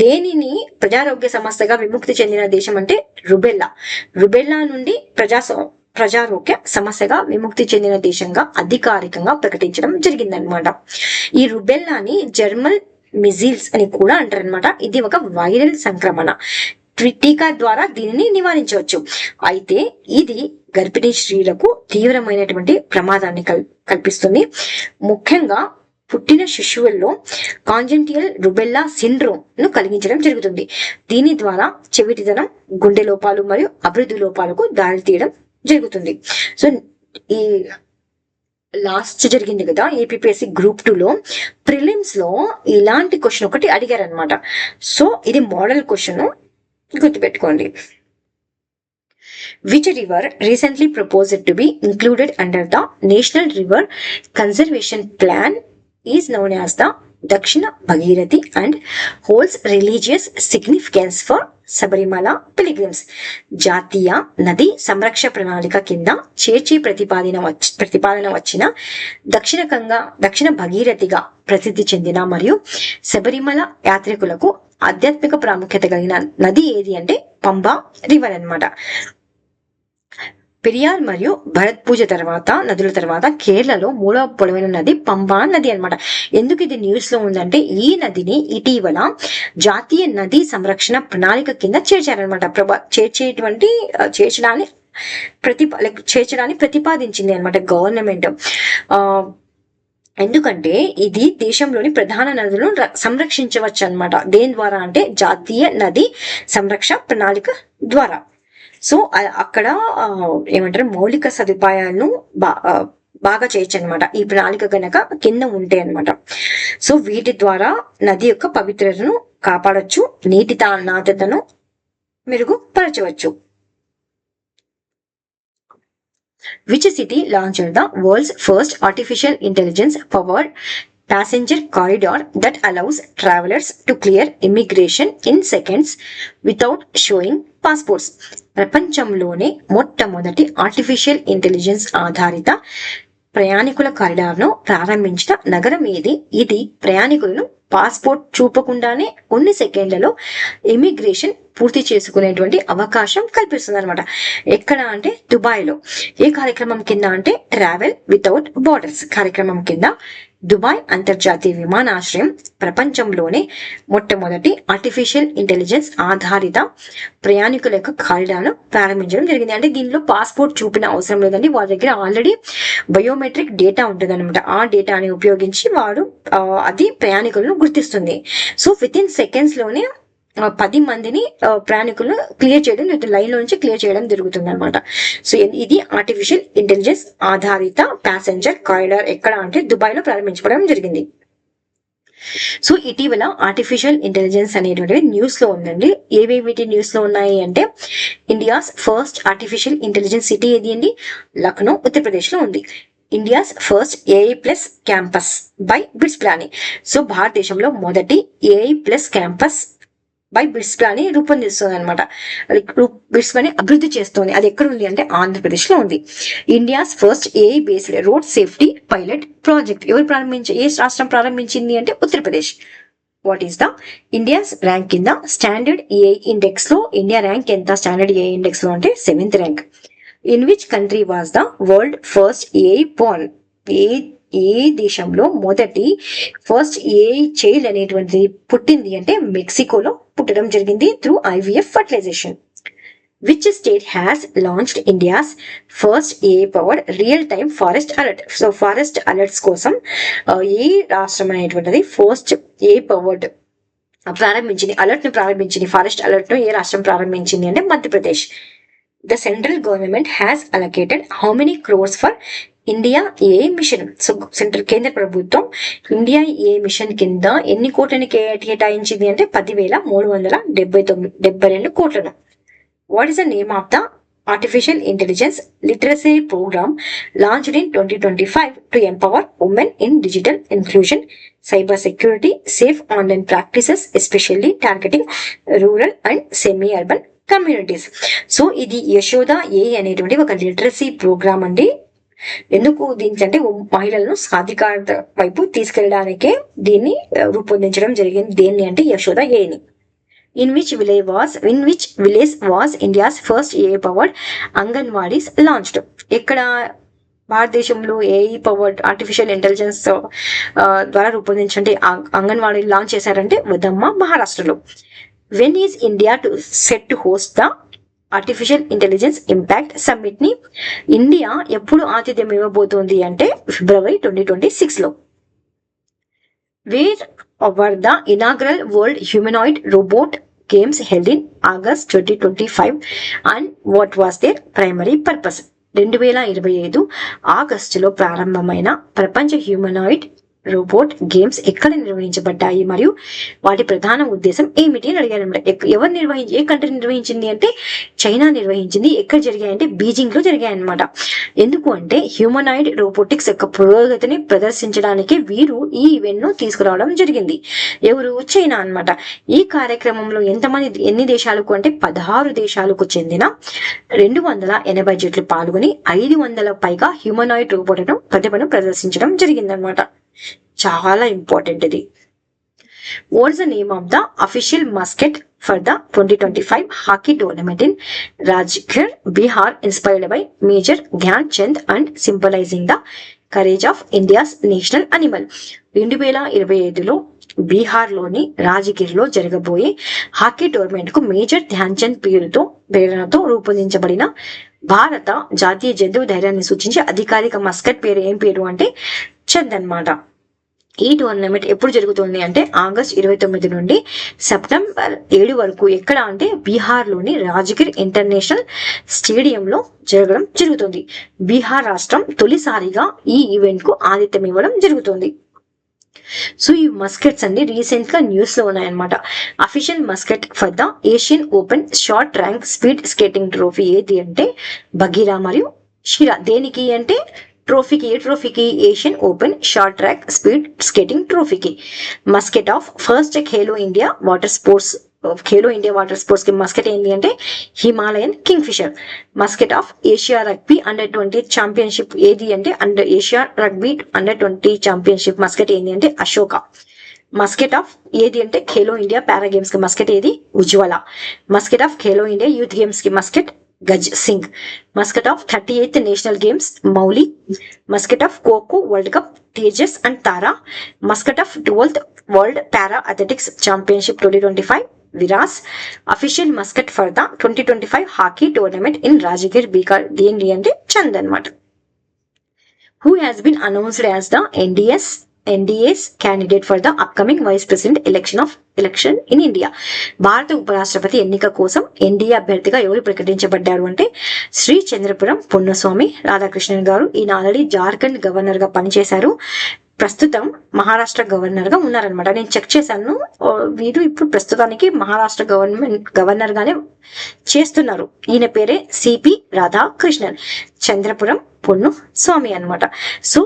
దేనిని ప్రజారోగ్య సమస్యగా విముక్తి చెందిన దేశం అంటే రుబెల్లా నుండి ప్రజారోగ్య సమస్యగా విముక్తి చెందిన దేశంగా అధికారికంగా ప్రకటించడం జరిగిందనమాట. ఈ రుబెల్లాని జర్మన్ మిజిల్స్ అని కూడా అంటారనమాట. ఇది ఒక వైరల్ సంక్రమణ. టీకా ద్వారా దీనిని నివారించవచ్చు. అయితే ఇది గర్భిణీ స్త్రీలకు తీవ్రమైనటువంటి ప్రమాదాన్ని కల్పిస్తుంది. ముఖ్యంగా పుట్టిన శిశువుల్లో కాంజెంటియల్ రుబెల్లా సిండ్రోమ్ ను కలిగించడం జరుగుతుంది. దీని ద్వారా చెవిటిదనం, గుండె లోపాలు మరియు అభివృద్ధి లోపాలకు దారితీయడం జరుగుతుంది. సో ఈ లాస్ట్ జరిగింది కదా ఏపీపీఎస్సీ గ్రూప్ 2 లో ప్రిలిమ్స్ లో ఇలాంటి క్వశ్చన్ ఒకటి అడిగారు అనమాట. సో ఇది మోడల్ క్వశ్చన్, గుర్తుపెట్టుకోండి. Which river recently proposed to be included under the National River Conservation Plan is known as the Dakshina Bhagirathi and holds religious significance for Sabarimala pilgrims? జాతీయ నది సంరక్షణ ప్రణాళిక కింద చేర్చి ప్రతిపాదన వచ్చిన దక్షిణ భగీరథిగా ప్రసిద్ధి చెందిన మరియు శబరిమల యాత్రికులకు ఆధ్యాత్మిక ప్రాముఖ్యత కలిగిన నది ఏది అంటే పంబా రివర్ అన్నమాట. పెరియార్ మరియు భరత్ పూజ నదుల తర్వాత కేరళలో 3వ పొడవైన నది పంబా నది అన్నమాట. ఎందుకు ఇది న్యూస్ లో ఉందంటే ఈ నదిని ఇటీవల జాతీయ నదీ సంరక్షణ ప్రణాళిక కింద చేర్చారనమాట. చేర్చడాన్ని ప్రతిపాదించింది అనమాట గవర్నమెంట్. ఎందుకంటే ఇది దేశంలోని ప్రధాన నదులను సంరక్షించవచ్చు అనమాట. దేని ద్వారా అంటే జాతీయ నది సంరక్షణ ప్రణాళిక ద్వారా. సో అక్కడ ఏమంటారు మౌలిక సదుపాయాలను బాగా చేయొచ్చు అనమాట ఈ ప్రణాళిక గనక కింద ఉంటే అనమాట. సో వీటి ద్వారా నది యొక్క పవిత్రతను కాపాడొచ్చు, నీటి నాణ్యతను మెరుగుపరచవచ్చు. Which city launched the world's first artificial intelligence powered passenger corridor that allows travelers to clear immigration in seconds without showing passports? ప్రపంచంలోనే మొట్టమొదటి ఆర్టిఫిషియల్ ఇంటెలిజెన్స్ ఆధారిత ప్రయాణికుల కారిడార్ను ప్రారంభించిన నగరం ఏది? ఇది ప్రయాణికులను పాస్పోర్ట్ చూపకుండానే కొన్ని సెకండ్లలో ఇమిగ్రేషన్ పూర్తి చేసుకునేటువంటి అవకాశం కల్పిస్తుంది అనమాట. ఎక్కడ అంటే దుబాయ్లో. ఏ కార్యక్రమం కింద అంటే ట్రావెల్ వితౌట్ బార్డర్స్ కార్యక్రమం కింద దుబాయ్ అంతర్జాతీయ విమానాశ్రయం ప్రపంచంలోనే మొట్టమొదటి ఆర్టిఫిషియల్ ఇంటెలిజెన్స్ ఆధారిత ప్రయాణికుల యొక్క కారిడార్ను ప్రారంభించడం జరిగింది. అంటే దీనిలో పాస్పోర్ట్ చూపిన అవసరం లేదండి, వాళ్ళ దగ్గర ఆల్రెడీ బయోమెట్రిక్ డేటా ఉంటుంది అనమాట. ఆ డేటాని ఉపయోగించి వాడు అది ప్రయాణికులను గుర్తిస్తుంది. సో విత్ ఇన్ సెకండ్స్ లోనే 10 మందిని ప్రయాణికులను క్లియర్ చేయడం, లేదా లైన్ లో నుంచి క్లియర్ చేయడం జరుగుతుంది అనమాట. సో ఇది ఆర్టిఫిషియల్ ఇంటెలిజెన్స్ ఆధారిత ప్యాసింజర్ కారిడార్ ఎక్కడ అంటే దుబాయ్ లో ప్రారంభించబడడం జరిగింది. సో ఇటీవల ఆర్టిఫిషియల్ ఇంటెలిజెన్స్ అనేటువంటిది న్యూస్ లో ఉందండి. ఏవేమిటి న్యూస్ లో ఉన్నాయి అంటే India's first artificial intelligence city ఏది అండి? లక్నో, ఉత్తరప్రదేశ్ లో ఉంది. India's first AI plus campus by bits planning. So భారతదేశంలో మొదటి AI plus campus by bits plan రూపొందిస్తుంది అనమాట. బిట్స్ ప్లాన్ అభివృద్ధి చేస్తుంది. అది ఎక్కడ ఉంది అంటే ఆంధ్రప్రదేశ్ లో ఉంది. India's first AI based road safety pilot project ఎవరు ఏ రాష్ట్రం ప్రారంభించింది అంటే Uttar Pradesh. What is the India's rank కింద స్టాండర్డ్ ఏఐ ఇండెక్స్ లో ఇండియా ర్యాంక్ ఎంత స్టాండర్డ్ ఏఐ ఇండెక్స్ లో అంటే 7th rank. In which country was the world first AI born? ఏ దేశంలో మొదటి ఫస్ట్ ఏఐ చైల్డ్ అనేటువంటిది పుట్టింది అంటే మెక్సికోలో పుట్టడం జరిగింది through IVF fertilization. Which state has launched India's first AI powered real time forest alert? So forest alerts కోసం ఏ రాష్ట్రం అనేటువంటిది ఫస్ట్ ఏఐ పవర్డ్ ప్రారంభించింది, అలర్ట్ ను ప్రారంభించింది, ఫారెస్ట్ అలర్ట్ ను ఏ రాష్ట్రం ప్రారంభించింది అంటే Madhya Pradesh. The central government has allocated how many crores for India AI mission? So central కేంద్ర ప్రభుత్వం ఇండియా ఏ మిషన్ కింద ఎన్ని కోట్లని కేటాయించింది అంటే 10,372 కోట్లను. What is the name of the artificial intelligence literacy programme launched in 2025 to empower women in digital inclusion, cyber security, safe online practices especially targeting rural and semi urban communities. So ఇది యశోద ఏ అనేటువంటి ఒక literacy programme అండి. ఎందుకు దీనికి అంటే మహిళలను సాధికారత వైపు తీసుకెళ్లడానికే దీన్ని రూపొందించడం జరిగింది. దేన్ని అంటే యశోద ఏని. In which village was India's first AI powered anganwadis launched? ఎక్కడ భారతదేశంలో ఏఐ పవర్డ్ ఆర్టిఫిషియల్ ఇంటెలిజెన్స్ ద్వారా రూపొందించండి అంగన్వాడీ లాంచ్ చేశారంటే వదమ్మ, మహారాష్ట్రలో. When is India set to host the artificial intelligence impact summit ని ఇండియా ఎప్పుడు ఆతిథ్యం ఇవ్వబోతోంది అంటే February 2026 లో. Where were the inaugural world humanoid robot games held in August 2025 and what was their primary purpose? 2025 ఆగస్టులో ప్రారంభమైన ప్రపంచ హ్యూమనాయిడ్ రోబోట్ గేమ్స్ ఎక్కడ నిర్వహించబడ్డాయి మరియు వాటి ప్రధాన ఉద్దేశం ఏమిటి అని అడిగారు. ఏ కంట్రీ నిర్వహించింది అంటే చైనా నిర్వహించింది. ఎక్కడ జరిగాయంటే బీజింగ్ లో జరిగాయన్నమాట. ఎందుకు అంటే హ్యూమనాయిడ్ రోబోటిక్స్ యొక్క పురోగతిని ప్రదర్శించడానికి వీరు ఈ ఈవెంట్ ను తీసుకురావడం జరిగింది. ఎవరు? చైనా అన్నమాట. ఈ కార్యక్రమంలో ఎన్ని దేశాలకు అంటే 16 దేశాలకు చెందిన 280 జట్లు పాల్గొని 500 పైగా హ్యూమనాయిడ్ రోబోట్లను ప్రతిభను ప్రదర్శించడం జరిగిందనమాట. చాలా ఇంపార్టెంట్ ఇది. What's the name of the official mascot for the 2025 hockey tournament in Rajgir, Bihar, inspired by major Dhyan Chand and symbolising the courage of India's national animal? 2025లో బీహార్ లోని రాజ్గిర్ లో జరగబోయే హాకీ టోర్నమెంట్ కు మేజర్ ధ్యాన్ చంద్ ప్రేరణతో రూపొందించబడిన భారత జాతీయ జంతువు ధైర్యాన్ని సూచించే అధికారిక మస్కట్ పేరు ఏం పేరు అంటే చంద్ అన్నమాట. ఈ టోర్నమెంట్ ఎప్పుడు జరుగుతుంది అంటే ఆగస్ట్ 29 నుండి సెప్టెంబర్ 7 వరకు ఎక్కడ అంటే బీహార్లోని రాజగిర్ ఇంటర్నేషనల్ స్టేడియంలో జరుగుతుంది. బీహార్ రాష్ట్రం తొలిసారిగా ఈ ఈవెంట్ కు ఆతిథ్యం ఇవ్వడం జరుగుతుంది. సో ఈ మస్కెట్స్ అండి రీసెంట్ గా న్యూస్ లో ఉన్నాయన్నమాట. Official mascot for the Asian open short rank speed skating trophy ఏది అంటే బగీరా మరియు షిరా. దేనికి అంటే ట్రోఫీకి Asian open short track speed skating ట్రోఫీకి. Mascot of first Khelo India water sports కి మస్కెట్ ఏంటి అంటే Himalayan kingfisher. Mascot of Asia rugby under twenty championship ఏది అంటే Asia rugby under twenty championship mascot ఏంటి అంటే అశోక. మస్కెట్ ఆఫ్ ఏది అంటే ఖేలో ఇండియా పారా గేమ్స్ కి మస్కెట్ ఏది Ujjwala. Mascot of Khelo India youth games కి mascot Gaj Singh. Mascot of 38th national games Mauli. Mascot of Kho Kho world cup Tejas and Tara. Mascot of 12th world para athletics championship 2025 Viraas. Official mascot for the 2025 hockey tournament in Rajgir Bihar దేని అంటే చంద్ అనమాట. Who has been announced as the NDA's candidate for the upcoming vice president election in India. భారత ఉపరాష్ట్రపతి ఎన్నిక కోసం NDA అభ్యర్థిగా ఎవరు ప్రకటించబడ్డారు అంటే శ్రీ చంద్రపురం పొన్నస్వామి రాధాకృష్ణన్ గారు. ఈయన ఆల్రెడీ జార్ఖండ్ గవర్నర్ గా పనిచేశారు. ప్రస్తుతం మహారాష్ట్ర గవర్నర్ గా ఉన్నారనమాట. నేను చెక్ చేశాను, వీరు ఇప్పుడు ప్రస్తుతానికి మహారాష్ట్ర గవర్నర్ గానే చేస్తున్నారు. ఈయన పేరే సిపి రాధాకృష్ణన్ చంద్రపురం పొన్ను స్వామి అనమాట. సో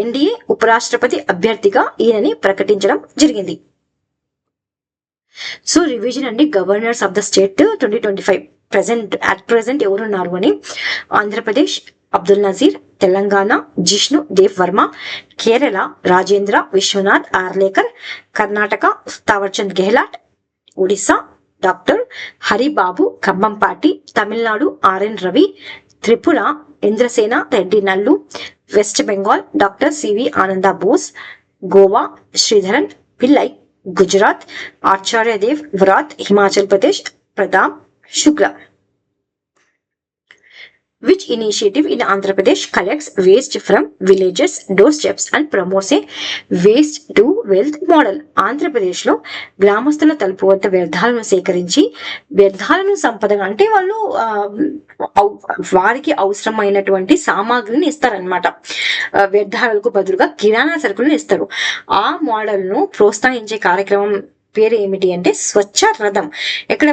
ఎన్డీఏ ఉపరాష్ట్రపతి అభ్యర్థిగా ఈయనని ప్రకటించడం జరిగింది. సో రివిజన్ అండి governors of the state 2025 present ఎవరున్నారు అని ఆంధ్రప్రదేశ్ అబ్దుల్ నజీర్, తెలంగాణ జిష్ణు దేవ్ వర్మ, కేరళ రాజేంద్ర విశ్వనాథ్ ఆర్లేకర్, కర్ణాటక తావర్చంద్ గెహ్లాట్, ఒడిశా డాక్టర్ హరిబాబు కంబంపాటి, తమిళనాడు ఆర్ఎన్ రవి, త్రిపుర ఇంద్రసేన రెడ్డి నల్లు, వెస్ట్ బెంగాల్ డాక్టర్ సివి ఆనంద బోస్, గోవా శ్రీధరన్ పిల్లై, గుజరాత్ ఆచార్య Dev wrath, Himachal Pradesh Pratap Shukla. Which initiative in Andhra Pradesh collects waste from villages doorsteps and promotes a waste to wealth model? Andhra Pradesh లో గ్రామస్తుల తలుపు వద్ద వ్యర్థాలను సేకరించి వ్యర్థాలను సంపదగా అంటే వాళ్ళు వారికి అవసరమైనటువంటి సామాగ్రిని ఇస్తారనమాట. వ్యర్థాలకు బదులుగా కిరాణా సరుకులను ఇస్తారు. ఆ మోడల్ ను ప్రోత్సహించే కార్యక్రమం పేరు ఏమిటి అంటే స్వచ్ఛ రథం. ఎక్కడ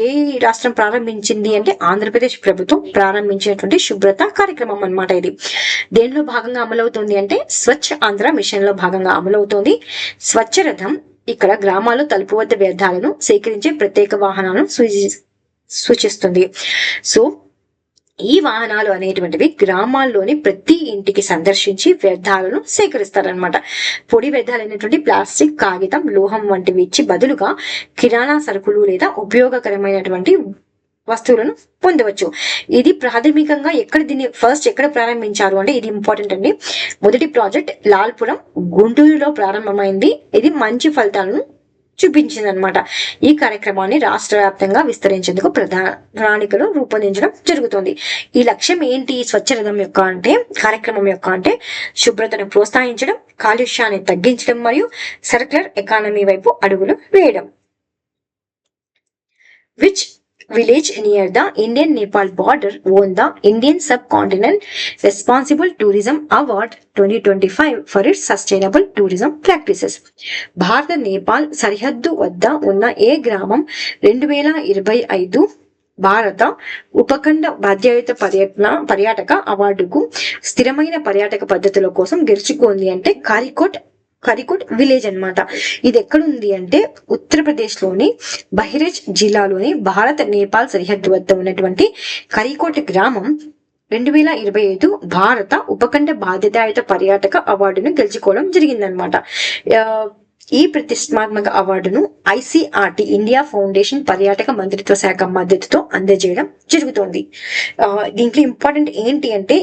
ఏ రాష్ట్రం ప్రారంభించింది అంటే ఆంధ్రప్రదేశ్ ప్రభుత్వం ప్రారంభించినటువంటి శుభ్రత కార్యక్రమం అన్నమాట. ఇది దేనిలో భాగంగా అమలవుతుంది అంటే స్వచ్ఛ ఆంధ్ర మిషన్ లో భాగంగా అమలవుతోంది. స్వచ్ఛ రథం ఇక్కడ గ్రామాల్లో తలుపు వద్ద వ్యర్థాలను సేకరించే ప్రత్యేక వాహనాలను సూచిస్తుంది. సో ఈ వాహనాలు అనేటువంటివి గ్రామాల్లోని ప్రతి ఇంటికి సందర్శించి వ్యర్థాలను సేకరిస్తారనమాట. పొడి వ్యర్థాలు అనేటువంటి ప్లాస్టిక్, కాగితం, లోహం వంటివి ఇచ్చి బదులుగా కిరాణా సరుకులు లేదా ఉపయోగకరమైనటువంటి వస్తువులను పొందవచ్చు. ఇది ప్రాథమికంగా ఎక్కడ ప్రారంభించారు అంటే ఇది ఇంపార్టెంట్ అండి. మొదటి ప్రాజెక్ట్ లాల్పురం గుంటూరులో ప్రారంభమైంది. ఇది మంచి ఫలితాలను చూపించింది అనమాట. ఈ కార్యక్రమాన్ని రాష్ట్ర వ్యాప్తంగా విస్తరించేందుకు ప్రణాళికలు రూపొందించడం జరుగుతుంది. ఈ లక్ష్యం ఏంటి స్వచ్ఛ రథం కార్యక్రమం యొక్క అంటే శుభ్రతను ప్రోత్సహించడం, కాలుష్యాన్ని తగ్గించడం మరియు సర్క్యులర్ ఎకానమీ వైపు అడుగులు వేయడం. Which village near the Indian-Nepal border won the Indian Subcontinent Responsible Tourism Award 2025 for its sustainable tourism practices? భారత నేపాల్ సరిహద్దు వద్ద ఉన్న ఏ గ్రామం 2025 భారత ఉపఖండ బాధ్యత పర్యాటక అవార్డుకు స్థిరమైన పర్యాటక పద్ధతుల కోసం గెలుచుకుంది అంటే కరికోట్ విలేజ్ అన్నమాట. ఇది ఎక్కడుంది అంటే ఉత్తరప్రదేశ్ లోని బహిరేజ్ జిల్లాలోని భారత నేపాల్ సరిహద్దు వద్ద ఉన్నటువంటి కరికోట్ గ్రామం 2025 భారత ఉపఖండ బాధ్యతాయుత పర్యాటక అవార్డును గెలుచుకోవడం జరిగిందనమాట. ఈ ప్రతిష్టాత్మక అవార్డును ICRT ఇండియా ఫౌండేషన్ పర్యాటక మంత్రిత్వ శాఖ మద్దతుతో అందజేయడం జరుగుతోంది. దీంట్లో ఇంపార్టెంట్ ఏంటి అంటే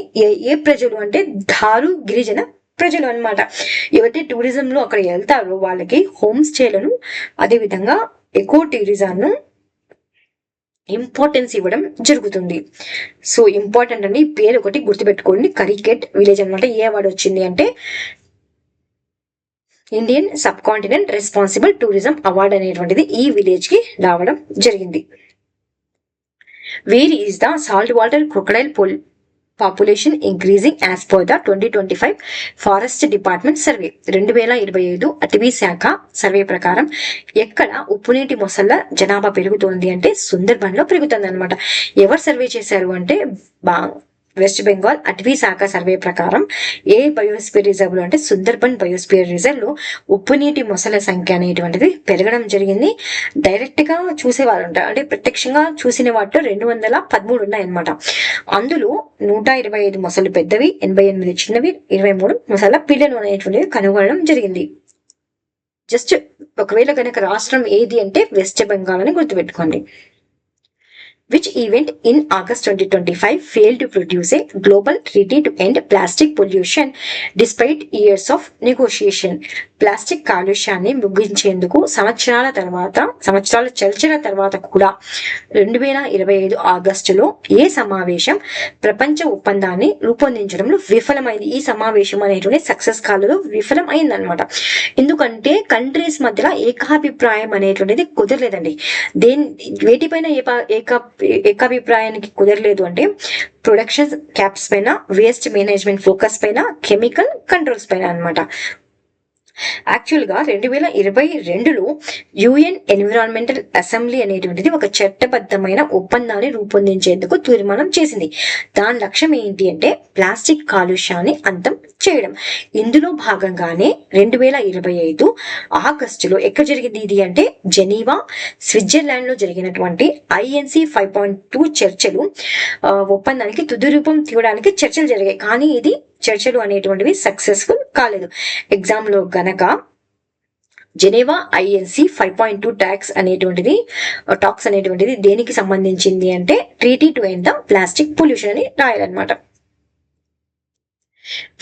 ఏ ప్రజలు అంటే ధారు గిరిజన ప్రజలు అనమాట. ఎవరైతే టూరిజం లో అక్కడ వెళ్తారో వాళ్ళకి హోమ్ స్టేలను, అదే విధంగా ఎకో టూరిజం ను ఇంపార్టెన్స్ ఇవ్వడం జరుగుతుంది. సో ఇంపార్టెంట్ అండి, పేరు ఒకటి గుర్తుపెట్టుకోండి, కరికెట్ విలేజ్ అనమాట. ఏ అవార్డు వచ్చింది అంటే Indian sub continent responsible tourism award అనేటువంటిది ఈ విలేజ్ కి రావడం జరిగింది. Where is the salt water crocodile population increasing as per the 2025 forest department survey. 2025 అటవీ శాఖ సర్వే ప్రకారం ఎక్కడ ఉప్పునీటి మొసళ్ళ జనాభా పెరుగుతోంది అంటే సుందర్బన్ లో పెరుగుతుంది అనమాట. ఎవరు సర్వే చేశారు అంటే వెస్ట్ బెంగాల్ అటవీ శాఖ సర్వే ప్రకారం ఏ బయోస్పియర్ రిజర్వ్ లో అంటే సుందర్బన్ బయోస్పియర్ రిజర్వ్ లో ఉప్పునీటి మొసల సంఖ్య అనేటువంటిది పెరగడం జరిగింది. డైరెక్ట్ గా చూసేవారు ఉంటారు, అంటే ప్రత్యక్షంగా చూసిన వాటిలో 213 ఉన్నాయన్నమాట. అందులో 125 మొసలు పెద్దవి, 88 చిన్నవి, 23 మొసల పిల్లలు అనేటువంటివి కనుగొనడం జరిగింది. జస్ట్ ఒకవేళ కనుక రాష్ట్రం ఏది అంటే వెస్ట్ బెంగాల్ అని గుర్తుపెట్టుకోండి. Which event in August 2025 failed to produce a global treaty to end plastic pollution despite years of negotiation? Plastic కాలుష్యాన్ని ముగించేందుకు సంవత్సరాల చర్చల తర్వాత కూడా 2025 ఆగస్టులో ఏ సమావేశం ప్రపంచ ఒప్పందాన్ని రూపొందించడంలో విఫలమైంది. ఈ సమావేశం అనేటువంటి సక్సెస్ కాలంలో విఫలం అయిందనమాట. ఎందుకంటే కంట్రీస్ మధ్యలో ఏకాభిప్రాయం అనేటువంటిది కుదరలేదండి. వేటిపైన ఏకాభిప్రాయానికి కుదరలేదు అంటే ప్రొడక్షన్ క్యాప్స్ పైన, వేస్ట్ మేనేజ్మెంట్ ఫోకస్ పైన, కెమికల్ కంట్రోల్స్ పైన అనమాట. యాక్చువల్ గా 2022లో యుఎన్ ఎన్విరాన్మెంటల్ అసెంబ్లీ అనేటువంటిది ఒక చట్టబద్ధమైన ఒప్పందాన్ని రూపొందించేందుకు తీర్మానం చేసింది. దాని లక్ష్యం ఏంటి అంటే ప్లాస్టిక్ కాలుష్యాన్ని అంతం చేయడం. ఇందులో భాగంగానే 2025 ఆగస్టులో ఎక్కడ జరిగింది ఇది అంటే జెనీవా, స్విట్జర్లాండ్ లో జరిగినటువంటి INC 5.2 చర్చలు ఒప్పందానికి తుది రూపం తీయడానికి చర్చలు జరిగాయి. కానీ ఇది చర్చలు అనేటువంటివి సక్సెస్ఫుల్ కాలేదు. ఎగ్జామ్ లో గనక జెనీవా INC 5.2 టాక్స్ అనేటువంటిది దేనికి సంబంధించింది అంటే treaty to end the plastic pollution అని రాయాలన్నమాట.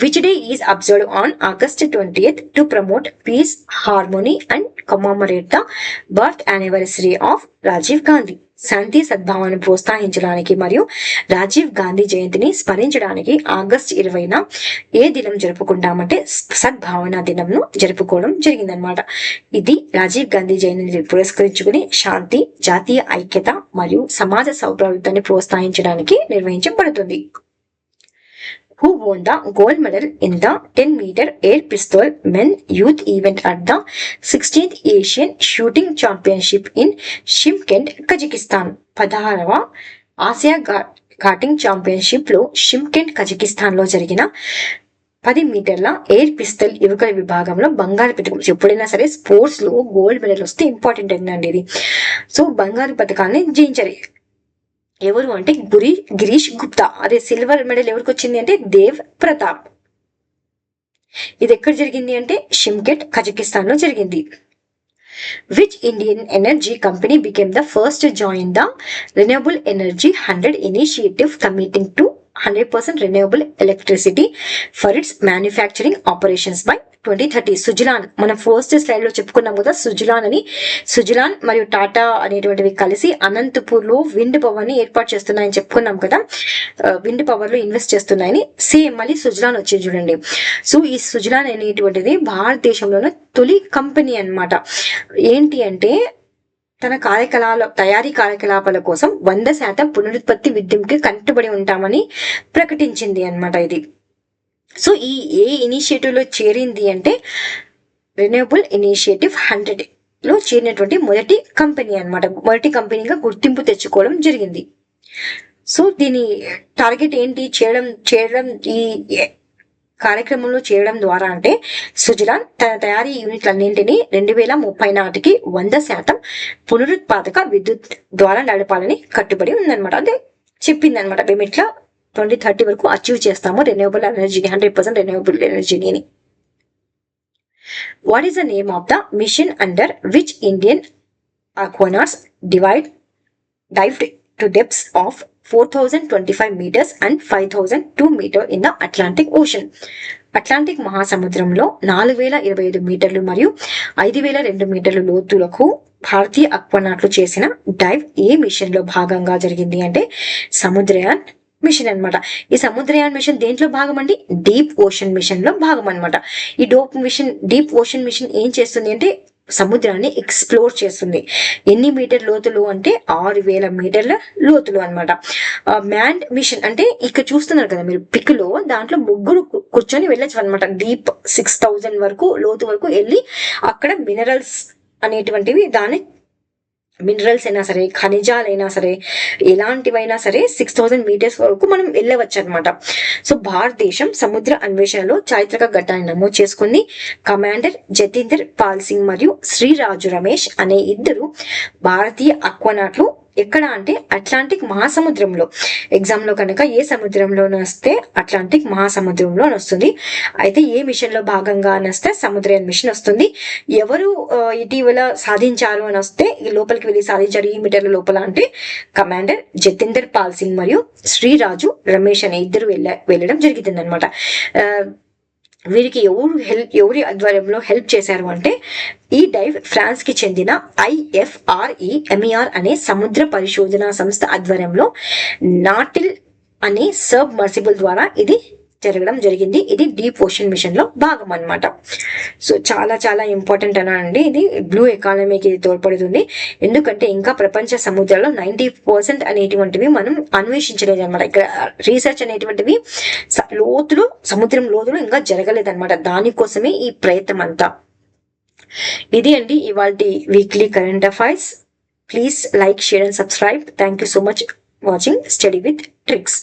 Which day is observed on August 20th to promote peace, harmony and commemorate the birth anniversary of Rajiv Gandhi? శాంతి సద్భావనను ప్రోత్సహించడానికి మరియు రాజీవ్ గాంధీ జయంతిని స్మరించడానికి ఆగస్టు 20న ఏ దినం జరుపుకుంటామంటే సద్భావన దినంను జరుపుకోవడం జరిగిందనమాట. ఇది రాజీవ్ గాంధీ జయంతిని పురస్కరించుకుని శాంతి, జాతీయ ఐక్యత మరియు సమాజ సౌభ్రాతృత్వాన్ని ప్రోత్సహించడానికి నిర్వహించబడుతుంది. Who won the gold medal in the 10-meter air pistol men youth event at the 16th Asian Shooting Championship in Shymkent, Kazakhstan? 16వ ఆసియా షూటింగ్ ఛాంపియన్షిప్ లో షిమ్కెంట్ కజకిస్తాన్ లో జరిగిన 10 మీటర్ల ఎయిర్ పిస్తల్ యువకుల విభాగంలో బంగారు పథకం. ఎప్పుడైనా సరే స్పోర్ట్స్ లో గోల్డ్ మెడల్ వస్తే ఇంపార్టెంట్ అయిందండి ఇది. సో బంగారు పథకాన్ని జయించారు. ఎవరు అంటే గిరీష్ గుప్తా. అదే సిల్వర్ మెడల్ ఎవరికి వచ్చింది అంటే దేవ్ ప్రతాప్. ఇది ఎక్కడ జరిగింది అంటే షిమ్కెట్ కజకిస్తాన్ లో జరిగింది. Which Indian energy company became the first to join the Renewable Energy 100 initiative committing to 100% renewable electricity for its manufacturing operations by 2030? Suzlon. మనం ఫస్ట్ స్లైడ్ లో చెప్పుకున్నాం కదా సుజలాన్ అని. సుజలాన్ మరియు టాటా అనేటువంటివి కలిసి అనంతపూర్ లో విండ్ పవర్ ని ఏర్పాటు చేస్తున్నాయని చెప్పుకున్నాం కదా. విండ్ పవర్ లో ఇన్వెస్ట్ చేస్తున్నాయని సేమ్ మళ్ళీ సుజలాన్ వచ్చింది చూడండి. సో ఈ సుజలాన్ అనేటువంటిది భారతదేశంలోనే తొలి కంపెనీ అన్నమాట. ఏంటి అంటే తన తయారీ కార్యకలాపాల కోసం 100% పునరుత్పత్తి విద్యుత్కి కట్టుబడి ఉంటామని ప్రకటించింది అన్నమాట ఇది. సో ఈ ఏ ఇనిషియేటివ్ లో చేరింది అంటే రెన్యూబుల్ ఇనిషియేటివ్ 100 లో చేరినటువంటి మొదటి కంపెనీ అన్నమాట. మొదటి కంపెనీగా గుర్తింపు తెచ్చుకోవడం జరిగింది. సో దీని టార్గెట్ ఏంటి చేయడం ఈ కార్యక్రమంలో చేయడం ద్వారా అంటే సుజలాన్ తన తయారీ యూనిట్లన్నింటినీ 2030 నాటికి 100% పునరుత్పాదక విద్యుత్ ద్వారా నడపాలని కట్టుబడి ఉందన్నమాట. అదే చెప్పిందనమాట. మేము ఇట్లా 2030 వరకు అచీవ్ చేస్తాము రెన్యూవబుల్ ఎనర్జీని, 100% రెన్యూవబుల్ ఎనర్జీని. What is the name of the mission under which Indian aquanauts dived to depths of 4025 meters and 5002 meters in the Atlantic Ocean? Atlantic మహాసముద్రంలో 4025 మీటర్లు మరియు 5002 మీటర్లు లోతులకు భారతీయ అక్వానాట్లు చేసిన డైవ్ ఏ మిషన్ లో భాగంగా జరిగింది అంటే సముద్రయాన్ మిషన్ అన్నమాట. ఈ సముద్రయాన్ మిషన్ దేంట్లో భాగం అండి? డీప్ ఓషన్ మిషన్ లో భాగం అన్నమాట. ఈ డీప్ ఓషన్ మిషన్ ఏం చేస్తుంది అంటే సముద్రాన్ని ఎక్స్ప్లోర్ చేస్తుంది. ఎన్ని మీటర్ లోతులు అంటే 6000 మీటర్ల లోతులు అన్నమాట. మ్యాన్డ్ మిషన్ అంటే ఇక్కడ చూస్తున్నారు కదా మీరు పిక్ లో, దాంట్లో ముగ్గురు కూర్చొని వెళ్ళొచ్చు అనమాట. డీప్ 6000 వరకు లోతు వరకు వెళ్ళి అక్కడ మినరల్స్ అనేటువంటివి మినరల్స్ అయినా సరే, ఖనిజాలైనా సరే, ఎలాంటివైనా సరే 6000 మీటర్స్ వరకు మనం వెళ్ళవచ్చు అనమాట. సో భారతదేశం సముద్ర అన్వేషణలో చారిత్రక ఘట్టాన్ని నమోదు చేసుకుంది. కమాండర్ జతీందర్ పాల్ సింగ్ మరియు శ్రీరాజు రమేష్ అనే ఇద్దరు భారతీయ అక్వానాట్లు ఎక్కడ అంటే అట్లాంటిక్ మహాసముద్రంలో. ఎగ్జామ్ లో కనుక ఏ సముద్రంలో వస్తే అట్లాంటిక్ మహాసముద్రంలో వస్తుంది. అయితే ఏ మిషన్ లో భాగంగా అని వస్తే సముద్రయాన్ మిషన్ వస్తుంది. ఎవరు ఇటీవల సాధించారు అని వస్తే ఈ లోపలికి వెళ్ళి సాధించారు ఈ మీటర్ల లోపల అంటే కమాండర్ జతీందర్ పాల్ సింగ్ మరియు శ్రీరాజు రమేష్ అనే ఇద్దరు వెళ్ళడం జరిగింది అనమాట. వీరికి ఎవరి ఆధ్వర్యంలో హెల్ప్ చేశారు అంటే ఈ డైవ్ ఫ్రాన్స్ కి చెందిన IFREMER అనే సముద్ర పరిశోధన సంస్థ ఆధ్వర్యంలో నాటిల్ అనే సబ్ మర్సిబుల్ ద్వారా ఇది జరగడం జరిగింది. ఇది డీప్ ఓషన్ మిషన్ లో భాగం అన్నమాట. సో చాలా చాలా ఇంపార్టెంట్ అనండి. ఇది బ్లూ ఎకానమీకి తోడ్పడుతుంది. ఎందుకంటే ఇంకా ప్రపంచ సముద్రాల్లో 90% అనేటువంటివి మనం అన్వేషించలేదు అనమాట. ఇక్కడ రీసెర్చ్ అనేటువంటివి సముద్రం లోతులు ఇంకా జరగలేదన్నమాట. దానికోసమే ఈ ప్రయత్నం అంతా. ఇది అండి ఇవాల్టి weekly current affairs. Please like, share and subscribe. Thank you so much watching study with tricks.